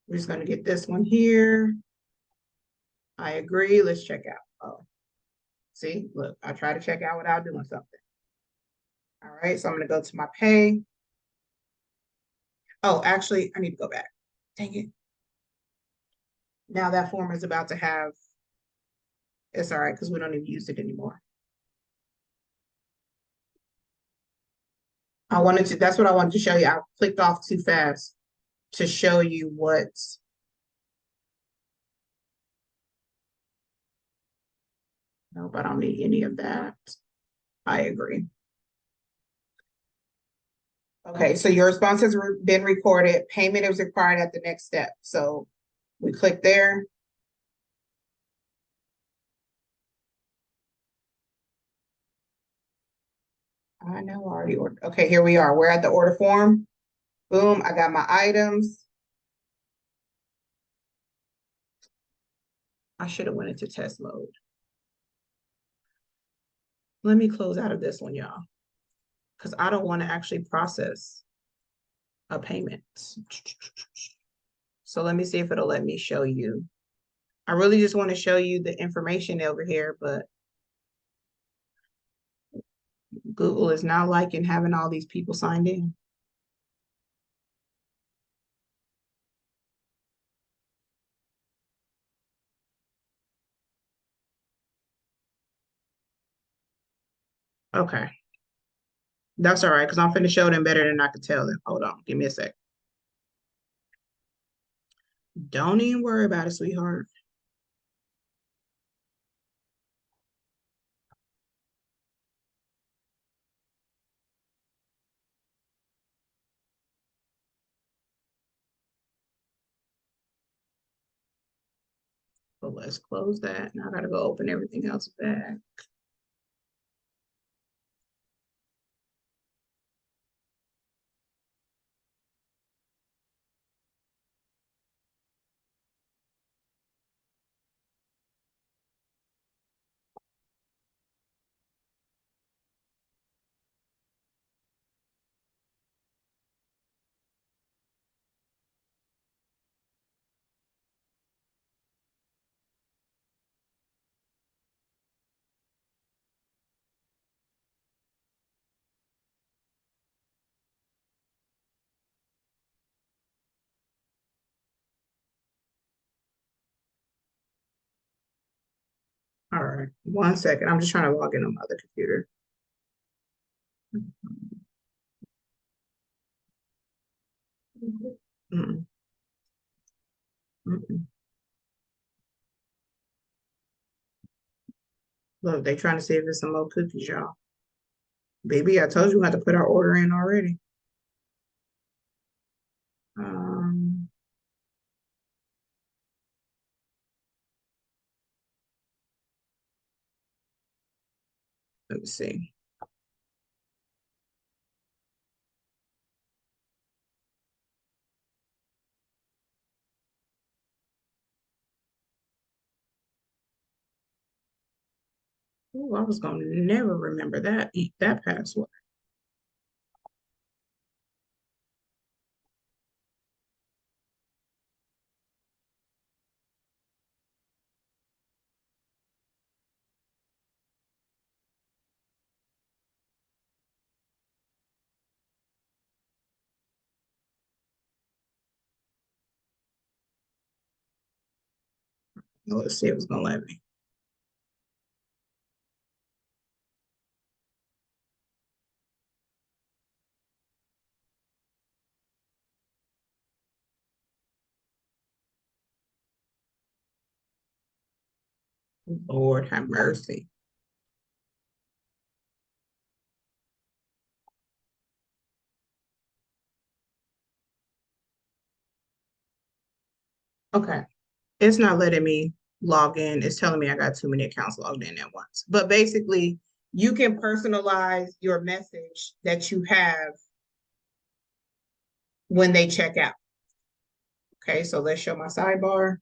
We're just gonna get this one here. I agree, let's check out. Oh, see, look, I try to check out without doing something. All right, so I'm gonna go to my pay. Oh, actually, I need to go back. Dang it. Now that form is about to have, it's all right, because we don't even use it anymore. That's what I wanted to show you. I clicked off too fast to show you what. Nope, I don't need any of that. I agree. Okay, so your response has been recorded. Payment is required at the next step. So we click there. I know I already ordered. Okay, here we are. We're at the order form. Boom, I got my items. I should have went into test mode. Let me close out of this one, y'all, because I don't want to actually process a payment. So let me see if it'll let me show you. I really just want to show you the information over here, but Google is not liking having all these people signed in. Okay. That's all right, because I'm finna show them better than I could tell them. Hold on, give me a sec. Don't even worry about it, sweetheart. So let's close that. Now I gotta go open everything else back. All right, 1 second. I'm just trying to log in on my other computer. Mm, mm. Look, they trying to see if it's some more cookies, y'all. Baby, I told you we had to put our order in already. Um, let me see. Oh, I was gonna never remember that password. Let's see if it's gonna let me. Lord have mercy. Okay. It's not letting me log in. It's telling me I got too many accounts logged in at once. But basically, you can personalize your message that you have when they check out. Okay, so let's show my sidebar.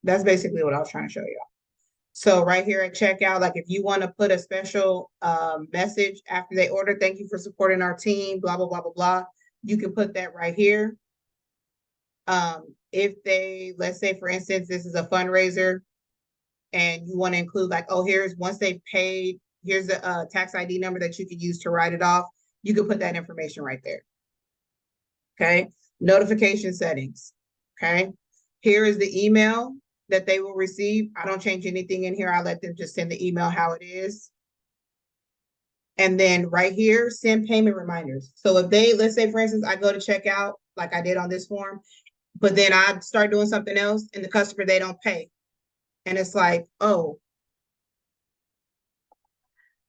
That's basically what I was trying to show you. So right here at checkout, like if you want to put a special message after they order, thank you for supporting our team, blah, blah, blah, blah, blah. You can put that right here. If they, let's say for instance, this is a fundraiser and you want to include like, oh, here's once they've paid, here's the tax ID number that you could use to write it off. You can put that information right there. Okay. Notification settings. Okay. Here is the email that they will receive. I don't change anything in here. I let them just send the email how it is. And then right here, send payment reminders. So if they, let's say for instance, I go to checkout like I did on this form, but then I start doing something else and the customer, they don't pay. And it's like, oh,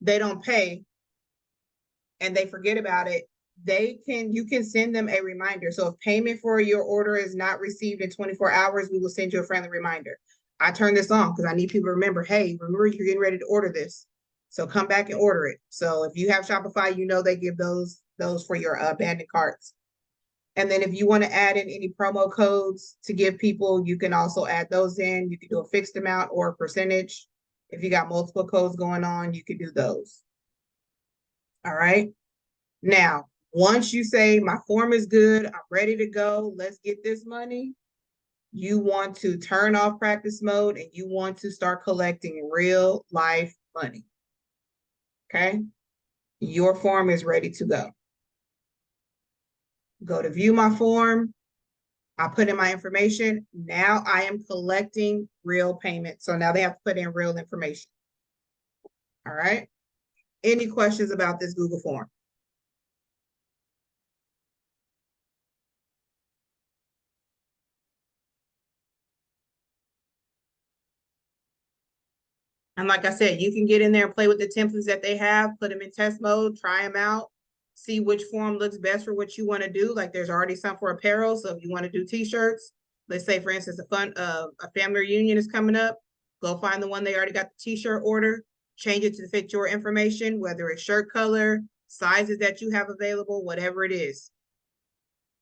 they don't pay and they forget about it. You can send them a reminder. So if payment for your order is not received in 24 hours, we will send you a friendly reminder. I turn this on because I need people to remember, hey, remember you're getting ready to order this. So come back and order it. So if you have Shopify, you know they give those for your abandoned carts. And then if you want to add in any promo codes to give people, you can also add those in. You can do a fixed amount or a percentage. If you got multiple codes going on, you can do those. All right. Now, once you say my form is good, I'm ready to go, let's get this money, you want to turn off practice mode and you want to start collecting real life money. Okay. Your form is ready to go. Go to view my form. I put in my information. Now I am collecting real payment. So now they have to put in real information. All right. Any questions about this Google form? And like I said, you can get in there and play with the templates that they have, put them in test mode, try them out, see which form looks best for what you want to do. Like there's already some for apparel. So if you want to do t-shirts, let's say for instance, a family reunion is coming up, go find the one they already got the t-shirt order, change it to fit your information, whether it's shirt color, sizes that you have available, whatever it is.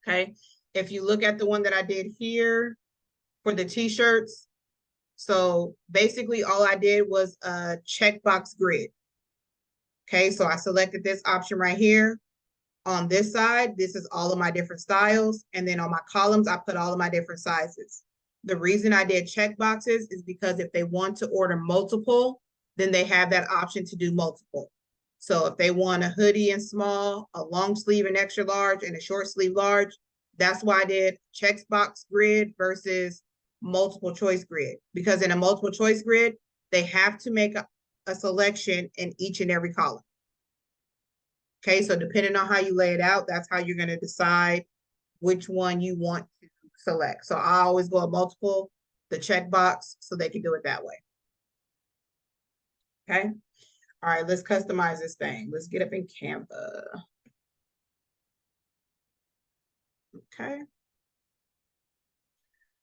Okay. If you look at the one that I did here for the t-shirts, so basically all I did was a checkbox grid. Okay, so I selected this option right here. On this side, this is all of my different styles. And then on my columns, I put all of my different sizes. The reason I did check boxes is because if they want to order multiple, then they have that option to do multiple. So if they want a hoodie in small, a long sleeve and extra large, and a short sleeve large, that's why I did check box grid versus multiple choice grid, because in a multiple choice grid, they have to make a selection in each and every column. Okay, so depending on how you lay it out, that's how you're going to decide which one you want to select. So I always go a multiple, the checkbox, so they can do it that way. Okay. All right, let's customize this thing. Let's get up in Canva. Okay.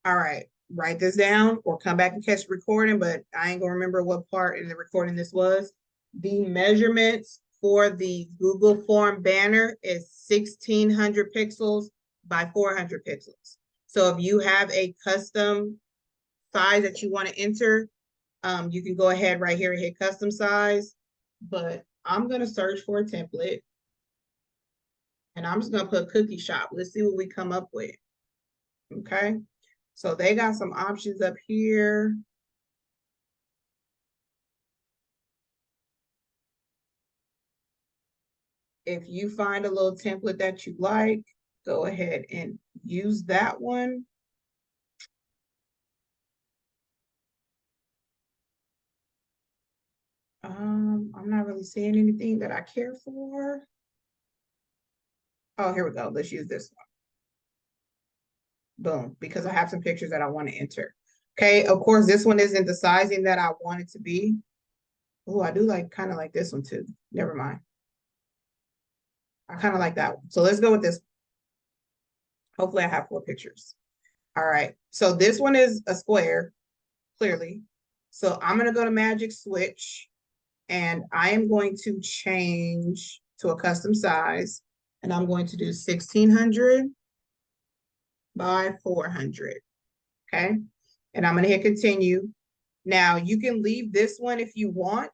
All right, write this down or come back and catch the recording, but I ain't gonna remember what part in the recording this was. The measurements for the Google Form banner is 1600 pixels by 400 pixels. So if you have a custom size that you want to enter, you can go ahead right here and hit custom size, but I'm gonna search for a template and I'm just gonna put cookie shop. Let's see what we come up with. Okay. So they got some options up here. If you find a little template that you like, go ahead and use that one. I'm not really seeing anything that I care for. Oh, here we go. Let's use this one. Boom, because I have some pictures that I want to enter. Okay, of course, this one isn't the sizing that I want it to be. Oh, I do like kind of like this one too. Never mind. I kind of like that one. So let's go with this. Hopefully I have 4 pictures. All right, so this one is a square, clearly. So I'm gonna go to Magic Switch and I am going to change to a custom size and I'm going to do 1600 by 400, okay? And I'm gonna hit continue. Now you can leave this one if you want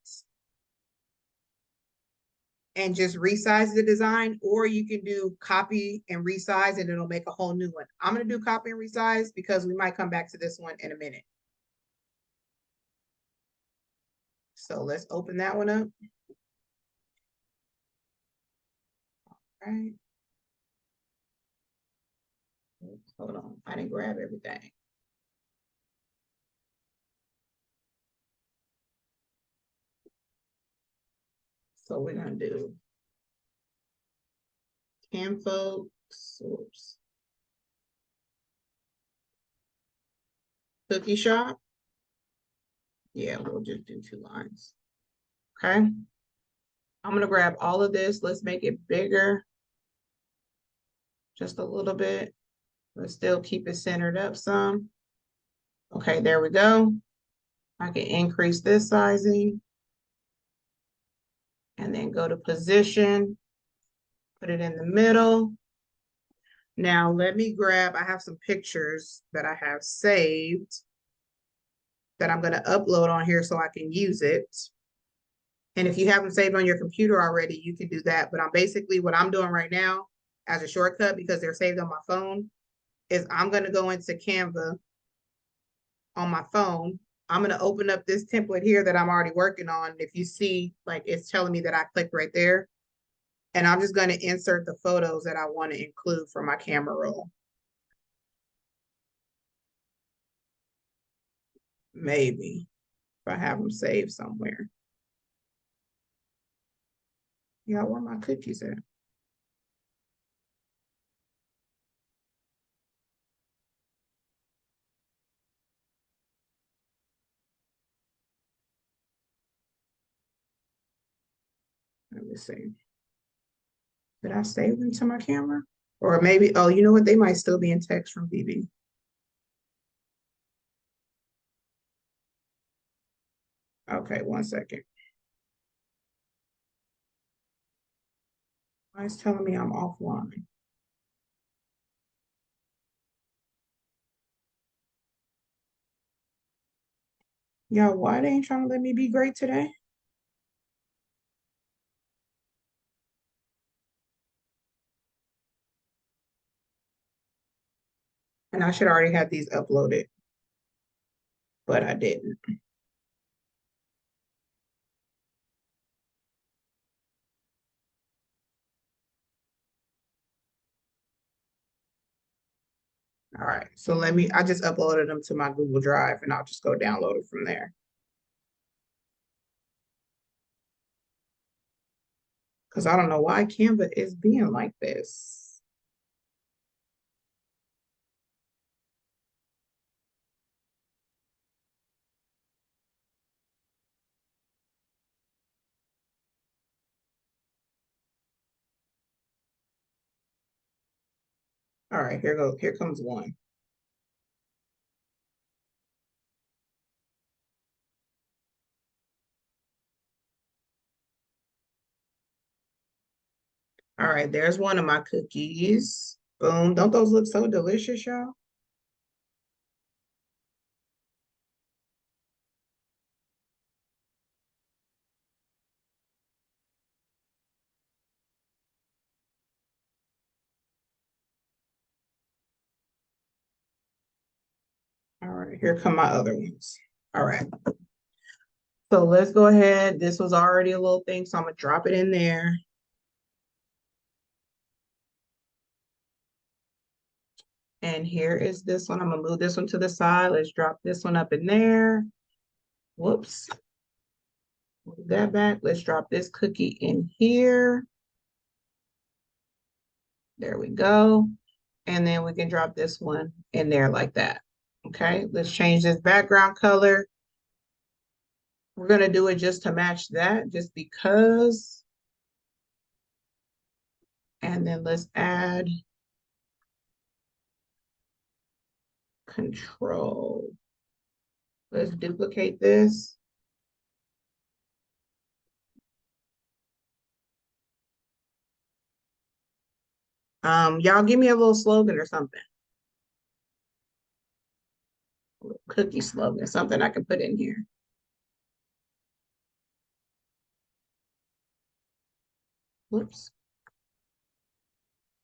and just resize the design, or you can do copy and resize and it'll make a whole new one. I'm gonna do copy and resize because we might come back to this one in a minute. So let's open that one up. All right. Oops, hold on, I didn't grab everything. So we're gonna do Canva source. Cookie shop. Yeah, we'll just do 2 lines. Okay. I'm gonna grab all of this. Let's make it bigger. Just a little bit. Let's still keep it centered up some. Okay, there we go. I can increase this sizing. And then go to position. Put it in the middle. Now let me grab, I have some pictures that I have saved that I'm gonna upload on here so I can use it. And if you have them saved on your computer already, you can do that. But I'm basically, what I'm doing right now as a shortcut, because they're saved on my phone, is I'm gonna go into Canva on my phone. I'm gonna open up this template here that I'm already working on. If you see, like, it's telling me that I clicked right there. And I'm just gonna insert the photos that I wanna include for my camera roll. Maybe, if I have them saved somewhere. Yeah, where my cookies at? Let me see. Did I save them to my camera? Or maybe, oh, you know what? They might still be in text from BB. Okay, 1 second. It's telling me I'm offline. Y'all, why they ain't trying to let me be great today? And I should already have these uploaded, but I didn't. All right, so I just uploaded them to my Google Drive and I'll just go download it from there. Because I don't know why Canva is being like this. All right, here comes one. All right, there's one of my cookies. Boom. Don't those look so delicious, y'all? All right, here come my other ones. All right. So let's go ahead. This was already a little thing, so I'm gonna drop it in there. And here is this one. I'm gonna move this one to the side. Let's drop this one up in there. Whoops. Move that back. Let's drop this cookie in here. There we go. And then we can drop this one in there like that. Okay, let's change this background color. We're gonna do it just to match that, just because. And then let's add control. Let's duplicate this. Y'all give me a little slogan or something. A little cookie slogan, something I can put in here. Whoops.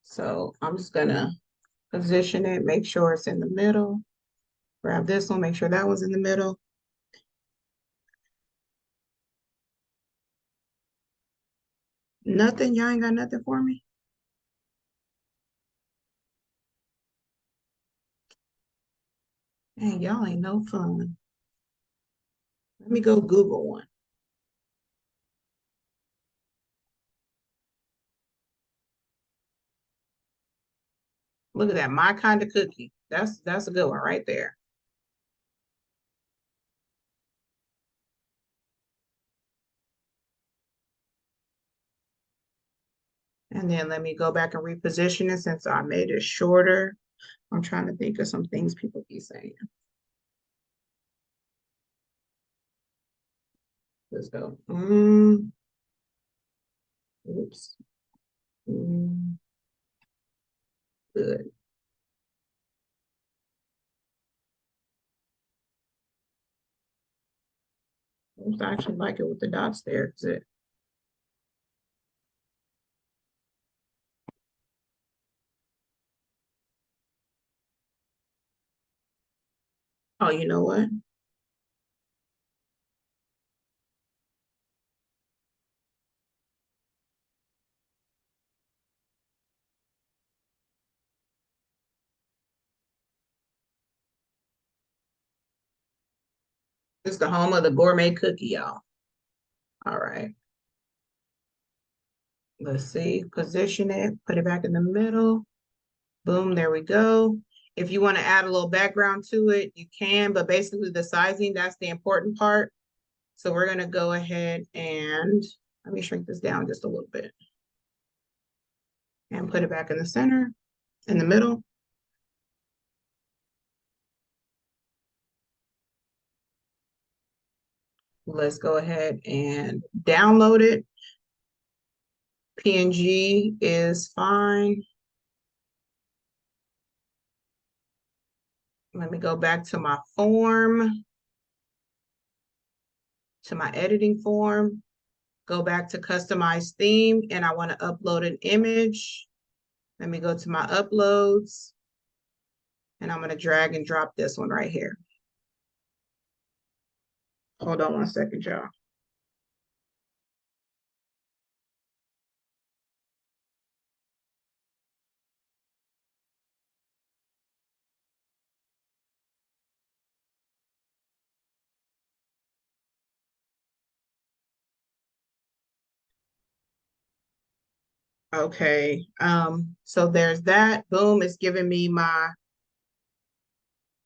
So I'm just gonna position it, make sure it's in the middle. Grab this one, make sure that one's in the middle. Nothing, y'all ain't got nothing for me? Man, y'all ain't no fun. Let me go Google one. Look at that, my kind of cookie. That's a good one right there. And then let me go back and reposition it since I made it shorter. I'm trying to think of some things people be saying. Let's go. Oops. Good. Oops, I actually like it with the dots there. Is it? Oh, you know what? It's the home of the gourmet cookie, y'all. All right. Let's see. Position it. Put it back in the middle. Boom. There we go. If you want to add a little background to it, you can, but basically the sizing, that's the important part. So we're going to go ahead and let me shrink this down just a little bit and put it back in the center, in the middle. Let's go ahead and download it. PNG is fine. Let me go back to my form, to my editing form, go back to customize theme, and I want to upload an image. Let me go to my uploads, and I'm going to drag and drop this one right here. Hold on one second, y'all. Okay, so there's that. Boom, it's giving me my,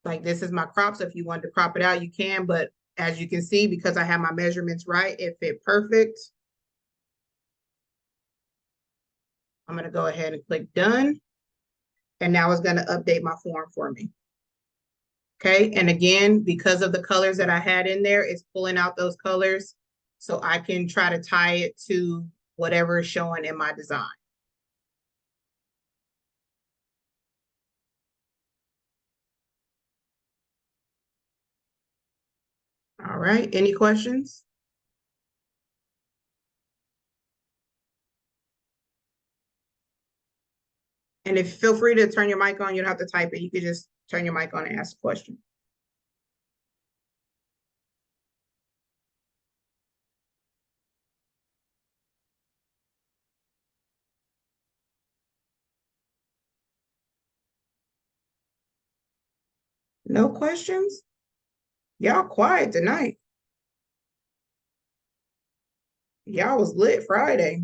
like, this is my crop. So if you wanted to crop it out, you can, but as you can see, because I have my measurements right, it fit perfect. I'm gonna go ahead and click done. And now it's gonna update my form for me. Okay, and again, because of the colors that I had in there, it's pulling out those colors so I can try to tie it to whatever is showing in my design. All right, any questions? And if feel free to turn your mic on, you don't have to type it. You could just turn your mic on and ask a question. No questions? Y'all quiet tonight. Y'all was lit Friday.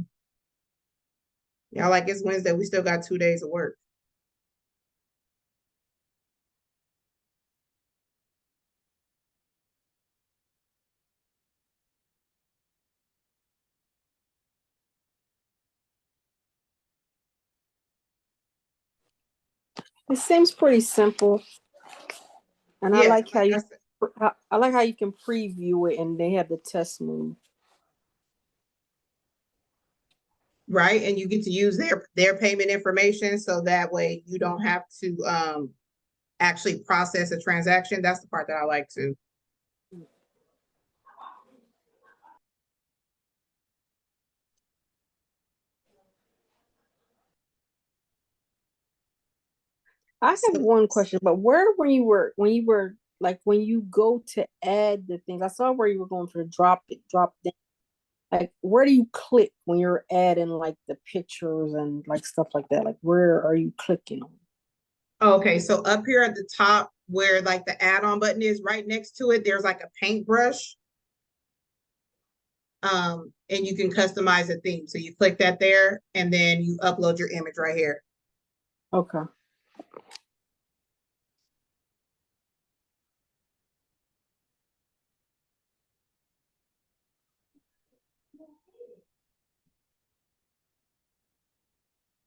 Y'all like it's Wednesday. We still got 2 days of work. It seems pretty simple, and I Yeah, like how like you I said, I like how you can preview it and they have the test move. right? And you get to use their payment information so that way you don't have to actually process a transaction. That's the part that I like too. I have So, one question, but where when you were like when you go to add the things, I saw where you were going to drop down. Like where do you click when you're adding like the pictures and like stuff like that? Like where are you clicking on? okay, so up here at the top where like the add-on button is, right next to it, there's like a paintbrush. And you can customize a theme. So you click that there and then you upload your image right here. Okay.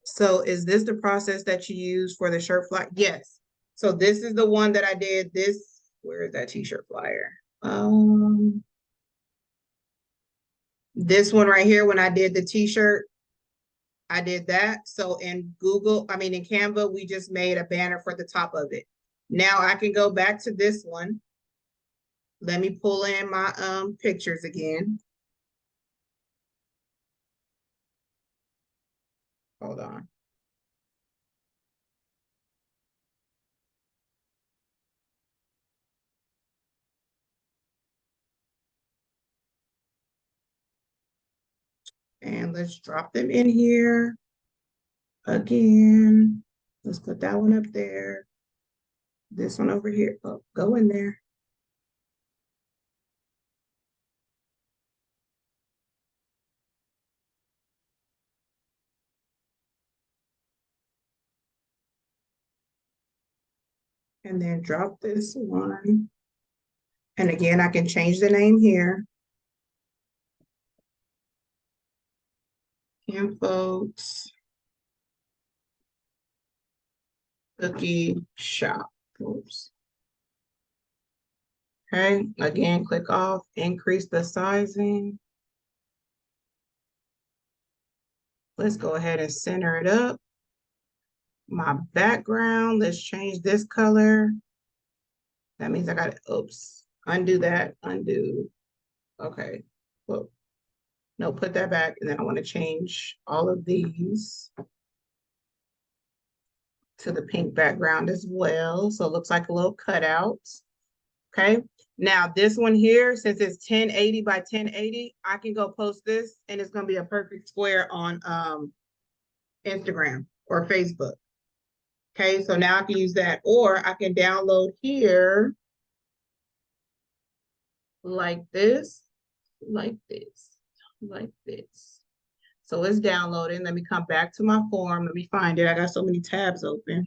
So is this the process that you use for the shirt flyer? Yes. So this is the one that I did. Where is that t-shirt flyer? This one right here, when I did the t-shirt, I did that. So in in Canva, we just made a banner for the top of it. Now I can go back to this one. Let me pull in my pictures again. Hold on. And let's drop them in here again. Let's put that one up there. This one over here. Oh, go in there. And then drop this one. And again, I can change the name here. Folks Cookie Shop. Oops. Okay, again, click off, increase the sizing. Let's go ahead and center it up. My background, let's change this color. That means I got to, oops, undo that, undo. Okay, well, no, put that back. And then I want to change all of these to the pink background as well. So it looks like a little cutout. Okay. Now this one here, since it's 1080 by 1080, I can go post this and it's going to be a perfect square on Instagram or Facebook. Okay. So now I can use that, or I can download here like this, like this, like this. So it's downloading. Let me come back to my form. Let me find it. I got so many tabs open.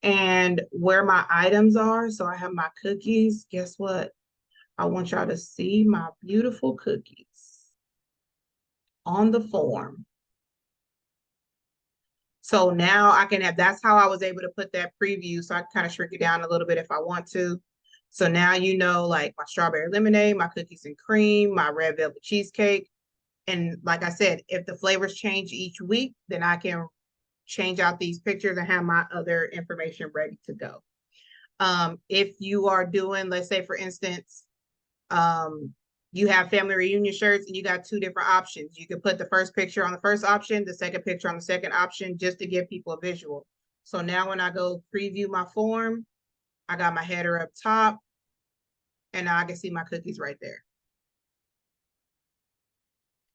And where my items are, so I have my cookies. Guess what? I want y'all to see my beautiful cookies on the form. So now I can have, that's how I was able to put that preview. So I can kind of shrink it down a little bit if I want to. So now you know, like my strawberry lemonade, my cookies and cream, my red velvet cheesecake. And like I said, if the flavors change each week, then I can change out these pictures and have my other information ready to go. If you are doing, let's say for instance, you have family reunion shirts and you got two different options. You can put the first picture on the first option, the second picture on the second option, just to give people a visual. So now when I go preview my form, I got my header up top and now I can see my cookies right there.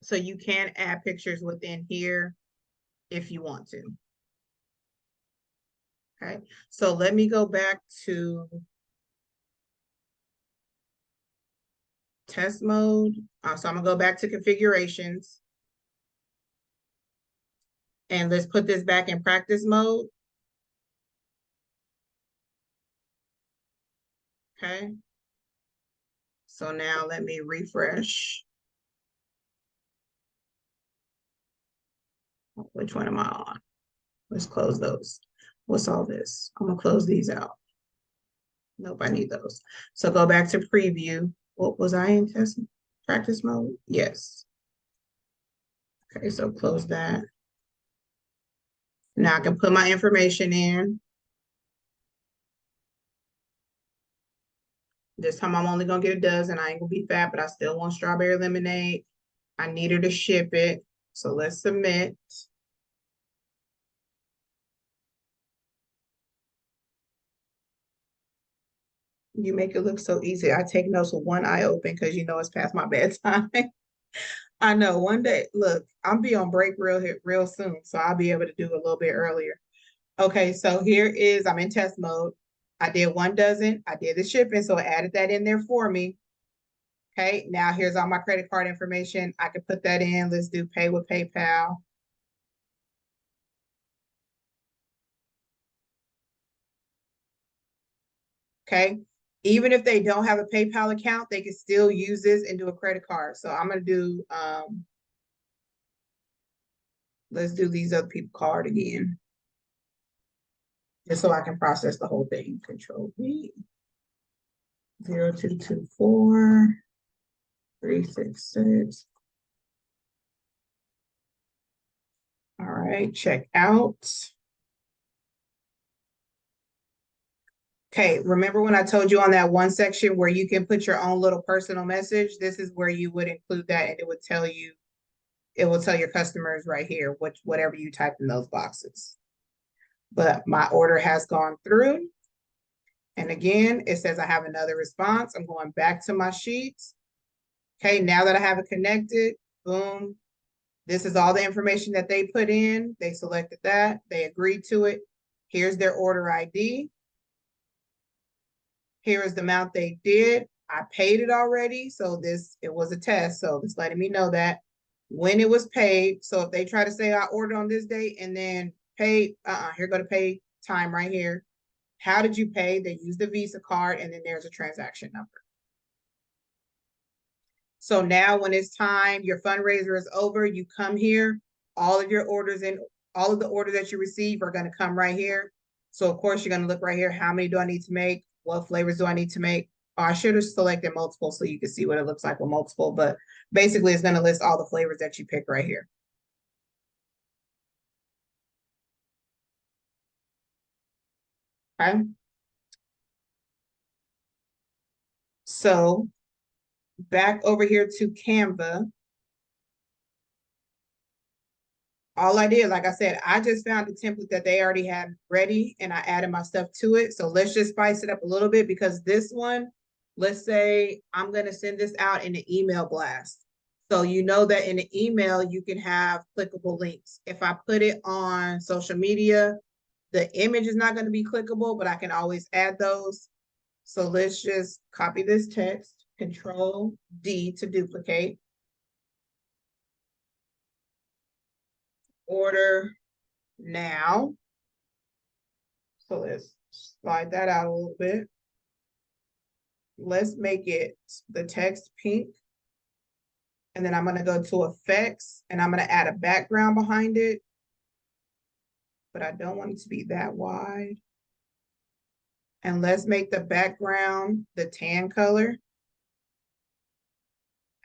So you can add pictures within here if you want to. Okay, so let me go back to test mode. So I'm gonna go back to configurations. And let's put this back in practice mode. Okay. So now let me refresh. Which one am I on? Let's close those. What's all this? I'm gonna close these out. Nope, I need those. So go back to preview. What was I in test practice mode? Yes. Okay, so close that. Now I can put my information in. This time I'm only gonna get a dozen. I ain't gonna be fat, but I still want strawberry lemonade. I need her to ship it. So let's submit. You make it look so easy. I take notes with one eye open because you know it's past my bedtime. I know one day, look, I'll be on break real soon, so I'll be able to do a little bit earlier. Okay, so here is, I'm in test mode. I did 1 dozen. I did the shipping, so I added that in there for me. Okay, now here's all my credit card information. I can put that in. Let's do pay with PayPal. Okay, even if they don't have a PayPal account, they can still use this and do a credit card. So I'm gonna do, let's do these other people card again. Just so I can process the whole thing. Control V. 0224 366. All right, check out. Okay, remember when I told you on that one section where you can put your own little personal message? This is where you would include that and it would tell you, it will tell your customers right here, whatever you type in those boxes. But my order has gone through. And again, it says I have another response. I'm going back to my sheets. Okay, now that I have it connected, boom. This is all the information that they put in. They selected that. They agreed to it. Here's their order ID. Here is the amount they did. I paid it already. So it was a test. So it's letting me know that when it was paid. So if they try to say I ordered on this date and then paid, here go to pay time right here. How did you pay? They use the Visa card and then there's a transaction number. So now when it's time, your fundraiser is over, you come here, all of your orders and all of the orders that you receive are going to come right here. So of course, you're going to look right here. How many do I need to make? What flavors do I need to make? Oh, I should have selected multiple so you can see what it looks like with multiple, but basically it's going to list all the flavors that you pick right here. Okay. So back over here to Canva. All I did, like I said, I just found a template that they already had ready and I added my stuff to it. So let's just spice it up a little bit because this one, let's say I'm going to send this out in an email blast. So you know that in the email, you can have clickable links. If I put it on social media, the image is not going to be clickable, but I can always add those. So let's just copy this text, Control D to duplicate. order now. So let's slide that out a little bit. Let's make it the text pink. And then I'm going to go to effects and I'm going to add a background behind it. But I don't want it to be that wide. And let's make the background the tan color.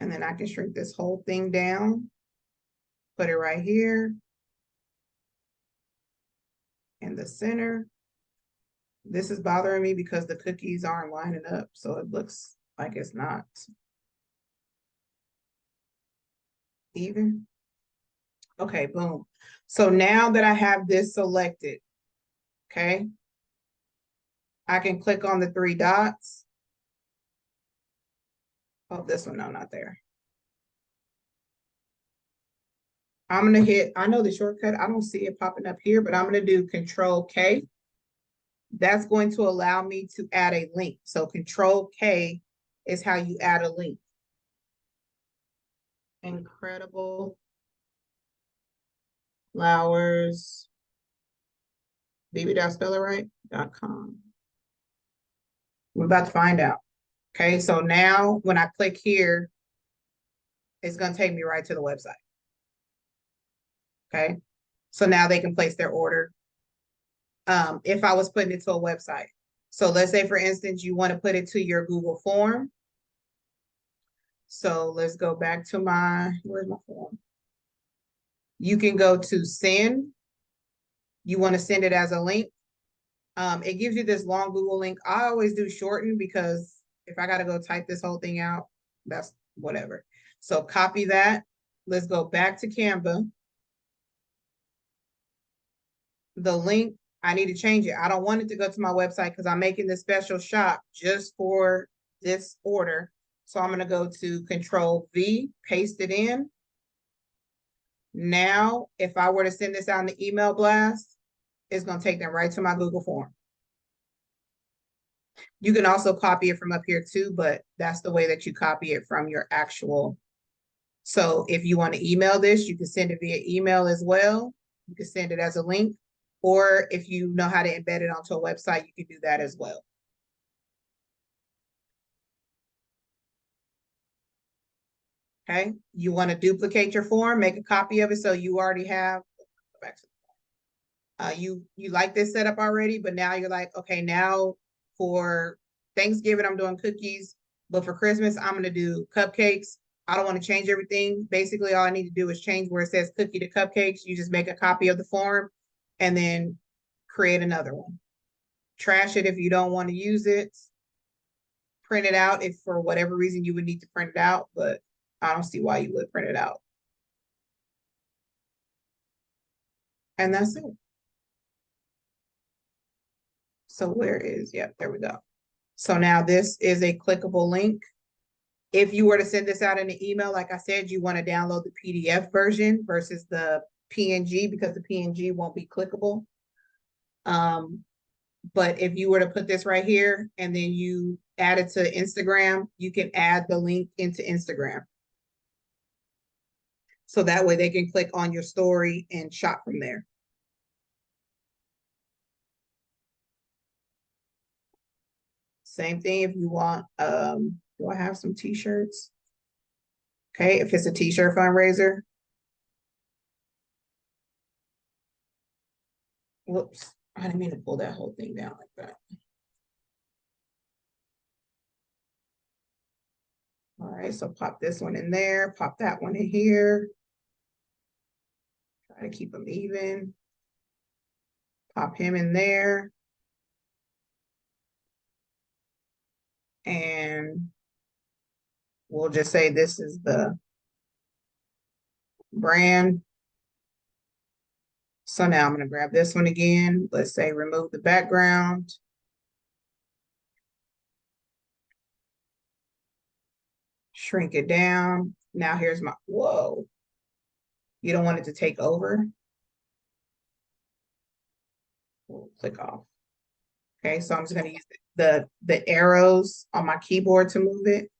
And then I can shrink this whole thing down. Put it right here. In the center. This is bothering me because the cookies aren't lining up. So it looks like it's not even. Okay, boom. So now that I have this selected, okay, I can click on the three dots. Oh, this one, no, not there. I'm gonna hit, I know the shortcut, I don't see it popping up here, but I'm gonna do Control K. That's going to allow me to add a link. So Control K is how you add a link. Incredible flowers. Baby, did I spell it right? .com. We're about to find out. Okay, so now when I click here, it's gonna take me right to the website. Okay, so now they can place their order. If I was putting it to a website. So let's say, for instance, you want to put it to your Google form. So let's go back to where's my form? You can go to send. You want to send it as a link. It gives you this long Google link. I always do shorten because if I got to go type this whole thing out, that's whatever. So copy that. Let's go back to Canva. The link, I need to change it. I don't want it to go to my website because I'm making this special shop just for this order. So I'm going to go to Control V, paste it in. Now, if I were to send this out in the email blast, it's going to take them right to my Google form. You can also copy it from up here too, but that's the way that you copy it from your actual. So if you want to email this, you can send it via email as well. You can send it as a link. Or if you know how to embed it onto a website, you can do that as well. Okay, you want to duplicate your form, make a copy of it so you already have. You like this setup already, but now you're like, okay, now for Thanksgiving, I'm doing cookies, but for Christmas, I'm going to do cupcakes. I don't want to change everything. Basically, all I need to do is change where it says cookie to cupcakes. You just make a copy of the form and then create another one. Trash it if you don't want to use it. Print it out if for whatever reason you would need to print it out, but I don't see why you would print it out. And that's it. So where is, yep, there we go. So now this is a clickable link. If you were to send this out in an email, like I said, you want to download the PDF version versus the PNG because the PNG won't be clickable. But if you were to put this right here and then you add it to Instagram, you can add the link into Instagram. So that way they can click on your story and shop from there. Same thing if you want, do I have some t-shirts? Okay, if it's a t-shirt fundraiser. Whoops, I didn't mean to pull that whole thing down like that. All right, so pop this one in there, pop that one in here. Try to keep them even. Pop him in there. And we'll just say this is the brand. So now I'm going to grab this one again. Let's say remove the background. Shrink it down. Now here's my, whoa. You don't want it to take over. We'll click off. Okay, so I'm just going to use the arrows on my keyboard to move it.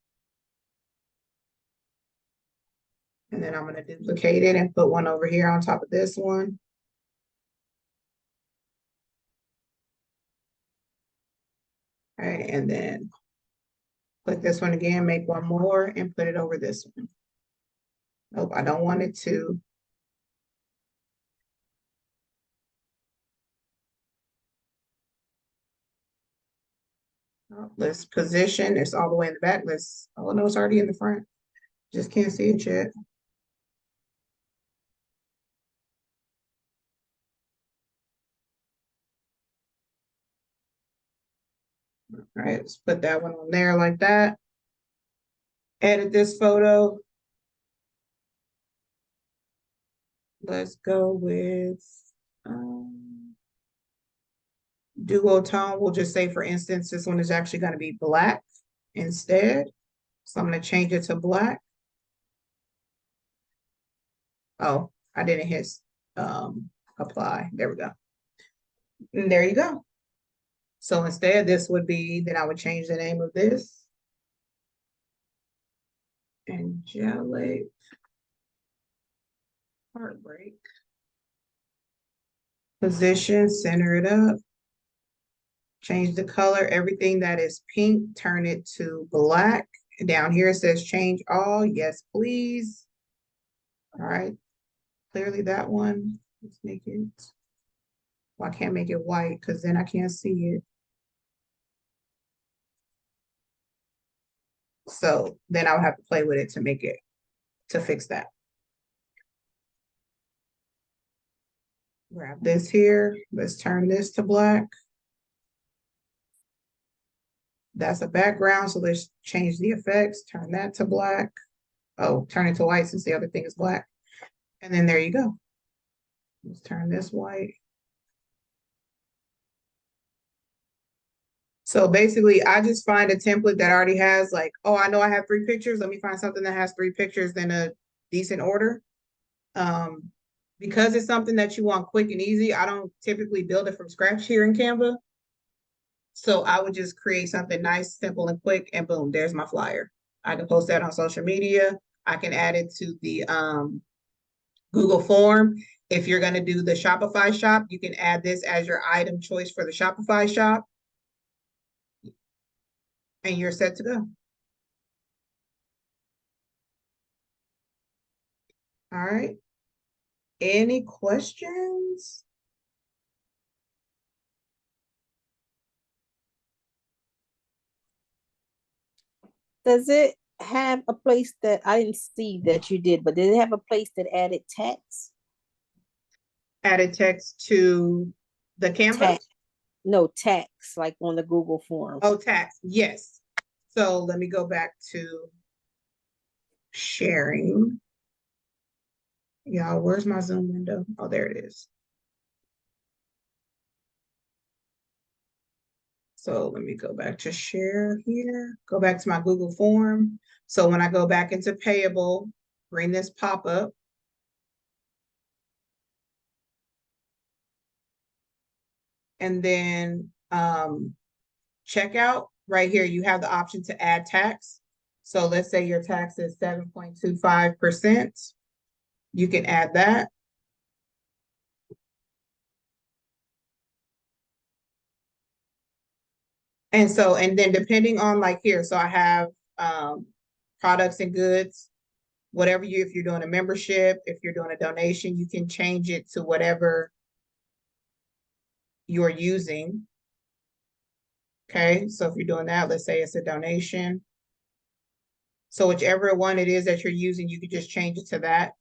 And then I'm gonna duplicate it and put one over here on top of this one. All right, and then click this one again, make one more and put it over this one. Nope, I don't want it to. Let's position, it's all the way in the back. Oh no, it's already in the front. Just can't see it yet. All right, let's put that one on there like that. Edit this photo. Let's go with duo tone. We'll just say, for instance, this one is actually going to be black instead. So I'm going to change it to black. Oh, I didn't hit apply. There we go. And there you go. So instead, this would be, then I would change the name of this. Angelic Heartbreak. Position, center it up. Change the color. Everything that is pink, turn it to black. Down here it says change all. Yes, please. All right. Clearly that one. Let's make it. Well, I can't make it white because then I can't see it. So then I would have to play with it to make it, to fix that. Grab this here. Let's turn this to black. That's a background. So let's change the effects. Turn that to black. Oh, turn it to white since the other thing is black. And then there you go. Let's turn this white. So basically, I just find a template that already has like, oh, I know I have 3 pictures. Let me find something that has 3 pictures in a decent order. Because it's something that you want quick and easy, I don't typically build it from scratch here in Canva. So I would just create something nice, simple, and quick, and boom, there's my flyer. I can post that on social media. I can add it to the Google form. If you're going to do the Shopify shop, you can add this as your item choice for the Shopify shop. And you're set to go. All right. Any questions? Does it have a place that I didn't see that you did, but did it have a place that added text? Added text to the Canva? Text. No, text, like on the Google form. Oh, text. Yes. So let me go back to sharing. Y'all, where's my Zoom window? Oh, there it is. So let me go back to share here. Go back to my Google form. So when I go back into payable, bring this pop up. And then checkout, right here, you have the option to add tax. So let's say your tax is 7.25%. You can add that. And so, and then depending on like here, so I have products and goods, whatever you, if you're doing a membership, if you're doing a donation, you can change it to whatever you're using. Okay, so if you're doing that, let's say it's a donation. So whichever one it is that you're using, you could just change it to that.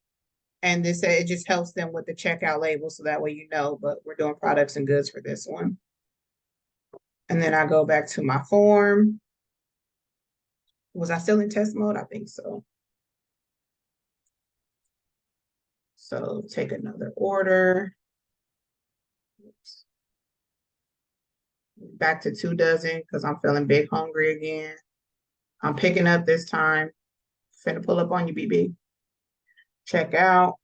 And this, it just helps them with the checkout label. So that way, you know, but we're doing products and goods for this one. And then I go back to my form. Was I still in test mode? I think so. So take another order. Oops. Back to 2 dozen because I'm feeling big hungry again. I'm picking up this time. Finna pull up on you, BB. Check out.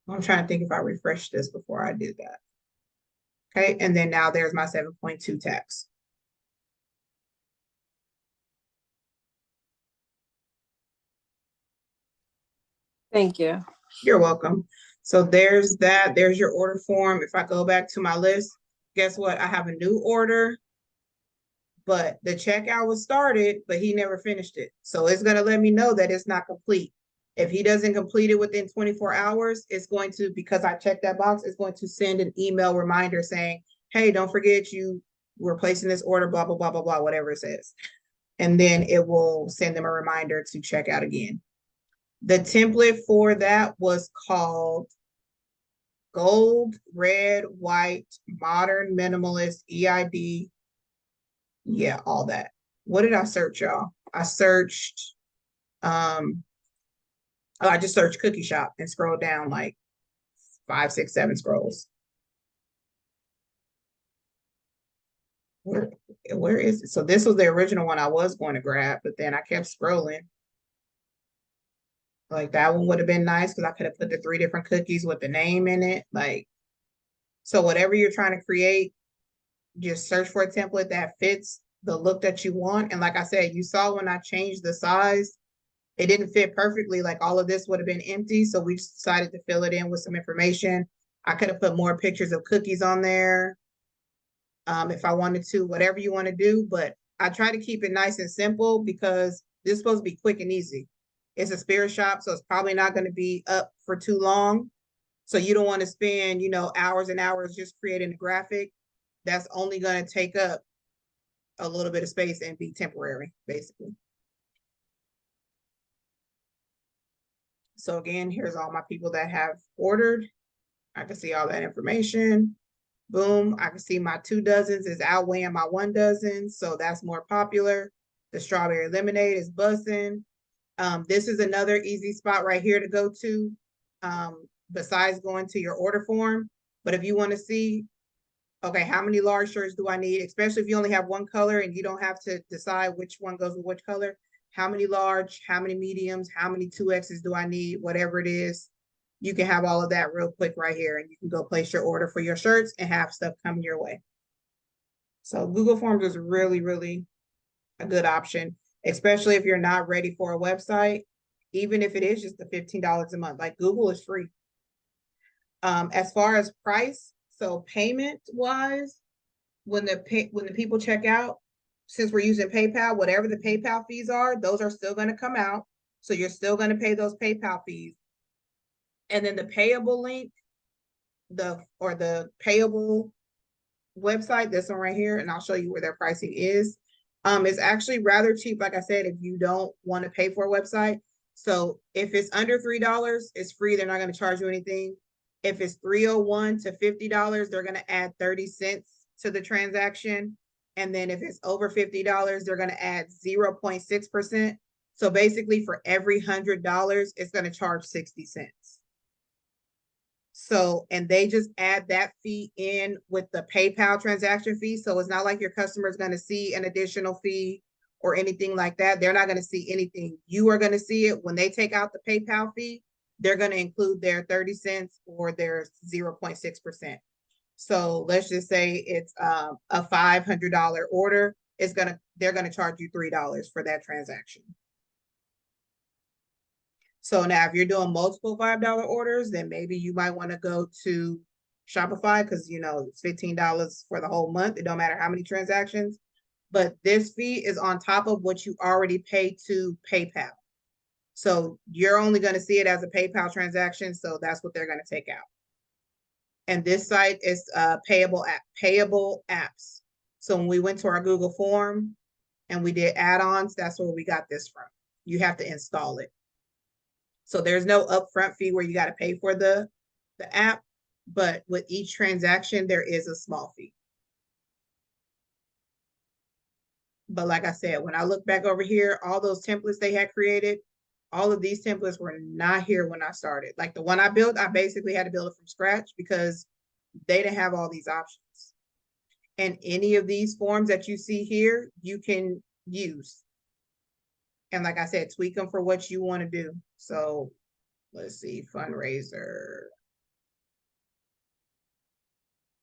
I'm trying to think if I refresh this before I do that. Okay, and then now there's my 7.2 tax. Thank you. You're welcome. So there's that. There's your order form. If I go back to my list, guess what? I have a new order, but the checkout was started, but he never finished it. So it's going to let me know that it's not complete. If he doesn't complete it within 24 hours, it's going to, because I checked that box, it's going to send an email reminder saying, hey, don't forget we're placing this order, blah, blah, blah, blah, blah, whatever it says. And then it will send them a reminder to check out again. The template for that was called Gold, Red, White, Modern, Minimalist, EID. Yeah, all that. What did I search, y'all? I searched, I just searched cookie shop and scrolled down like 5, 6, 7 scrolls. Where is it? So this was the original one I was going to grab, but then I kept scrolling. Like that one would have been nice because I could have put the 3 different cookies with the name in it. Like, so whatever you're trying to create, just search for a template that fits the look that you want. And like I said, you saw when I changed the size, it didn't fit perfectly. Like all of this would have been empty. So we decided to fill it in with some information. I could have put more pictures of cookies on there. If I wanted to, whatever you want to do, but I try to keep it nice and simple because this is supposed to be quick and easy. It's a spirit shop, so it's probably not going to be up for too long. So you don't want to spend, hours and hours just creating a graphic. That's only going to take up a little bit of space and be temporary, basically. So again, here's all my people that have ordered. I can see all that information. Boom, I can see my 2 dozens is outweighing my 1 dozen, so that's more popular. The strawberry lemonade is buzzing. This is another easy spot right here to go to, besides going to your order form. But if you want to see, okay, how many large shirts do I need? Especially if you only have 1 color and you don't have to decide which one goes with which color. How many large, how many mediums, how many 2X's do I need? Whatever it is, you can have all of that real quick right here, and you can go place your order for your shirts and have stuff coming your way. So Google Forms is really, really a good option, especially if you're not ready for a website, even if it is just the $15 a month. Like Google is free. As far as price, so payment wise, when the people check out, since we're using PayPal, whatever the PayPal fees are, those are still going to come out. So you're still going to pay those PayPal fees. And then the payable link, the payable website, this one right here, and I'll show you where their pricing is. It's actually rather cheap, like I said, if you don't want to pay for a website. So if it's under $3, it's free. They're not going to charge you anything. If it's $301 to $50, they're going to add 30 cents to the transaction. And then if it's over $50, they're going to add 0.6%. So basically for every $100, it's going to charge 60 cents. So, and they just add that fee in with the PayPal transaction fee. So it's not like your customer is going to see an additional fee or anything like that. They're not going to see anything. You are going to see it when they take out the PayPal fee. They're going to include their 30 cents or their 0.6%. So let's just say it's a $500 order. They're going to charge you $3 for that transaction. So now if you're doing multiple $5 orders, then maybe you might want to go to Shopify because, it's $15 for the whole month. It don't matter how many transactions. But this fee is on top of what you already pay to PayPal. So you're only going to see it as a PayPal transaction. So that's what they're going to take out. And this site is payable apps. So when we went to our Google form and we did add-ons, that's where we got this from. You have to install it. So there's no upfront fee where you got to pay for the app, but with each transaction, there is a small fee. But like I said, when I look back over here, all those templates they had created, all of these templates were not here when I started. Like the one I built, I basically had to build it from scratch because they didn't have all these options. And any of these forms that you see here, you can use. And like I said, tweak them for what you want to do. So let's see, fundraiser,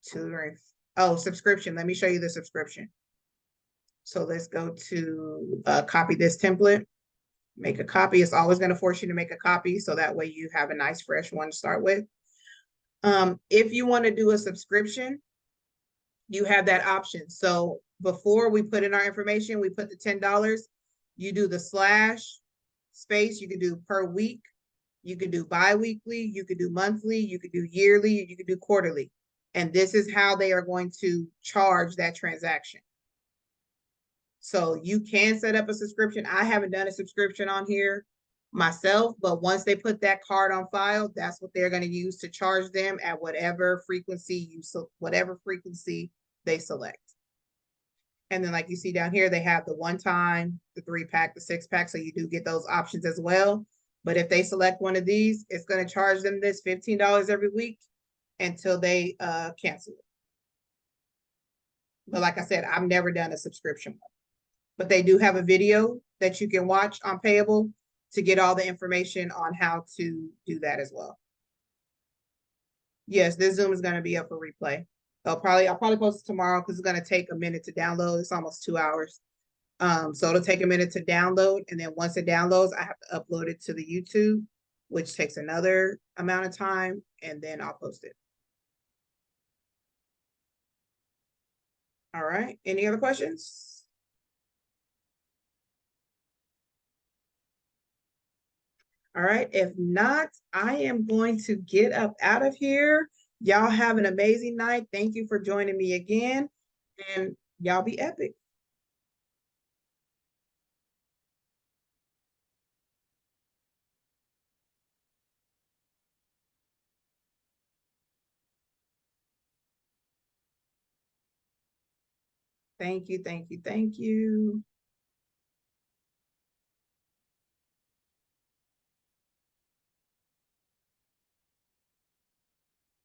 tutoring Oh, subscription. Let me show you the subscription. So let's go to copy this template, make a copy. It's always going to force you to make a copy. So that way you have a nice fresh one to start with. If you want to do a subscription, you have that option. So before we put in our information, we put the $10, you do the slash space, you can do per week, you could do bi-weekly, you could do monthly, you could do yearly, you could do quarterly. And this is how they are going to charge that transaction. So you can set up a subscription. I haven't done a subscription on here myself, but once they put that card on file, that's what they're going to use to charge them at whatever frequency they select. And then like you see down here, they have the 1-time, the 3-pack, the 6-pack. So you do get those options as well. But if they select one of these, it's going to charge them this $15 every week until they cancel it. But like I said, I've never done a subscription one. But they do have a video that you can watch on Payable to get all the information on how to do that as well. Yes, this Zoom is going to be up for replay. I'll probably post it tomorrow because it's going to take a minute to download. It's almost 2 hours. So it'll take a minute to download. And then once it downloads, I have to upload it to the YouTube, which takes another amount of time. And then I'll post it. All right. Any other questions? All right. If not, I am going to get up out of here. Y'all have an amazing night. Thank you for joining me again. And y'all be epic. Thank you. Thank you. Thank you.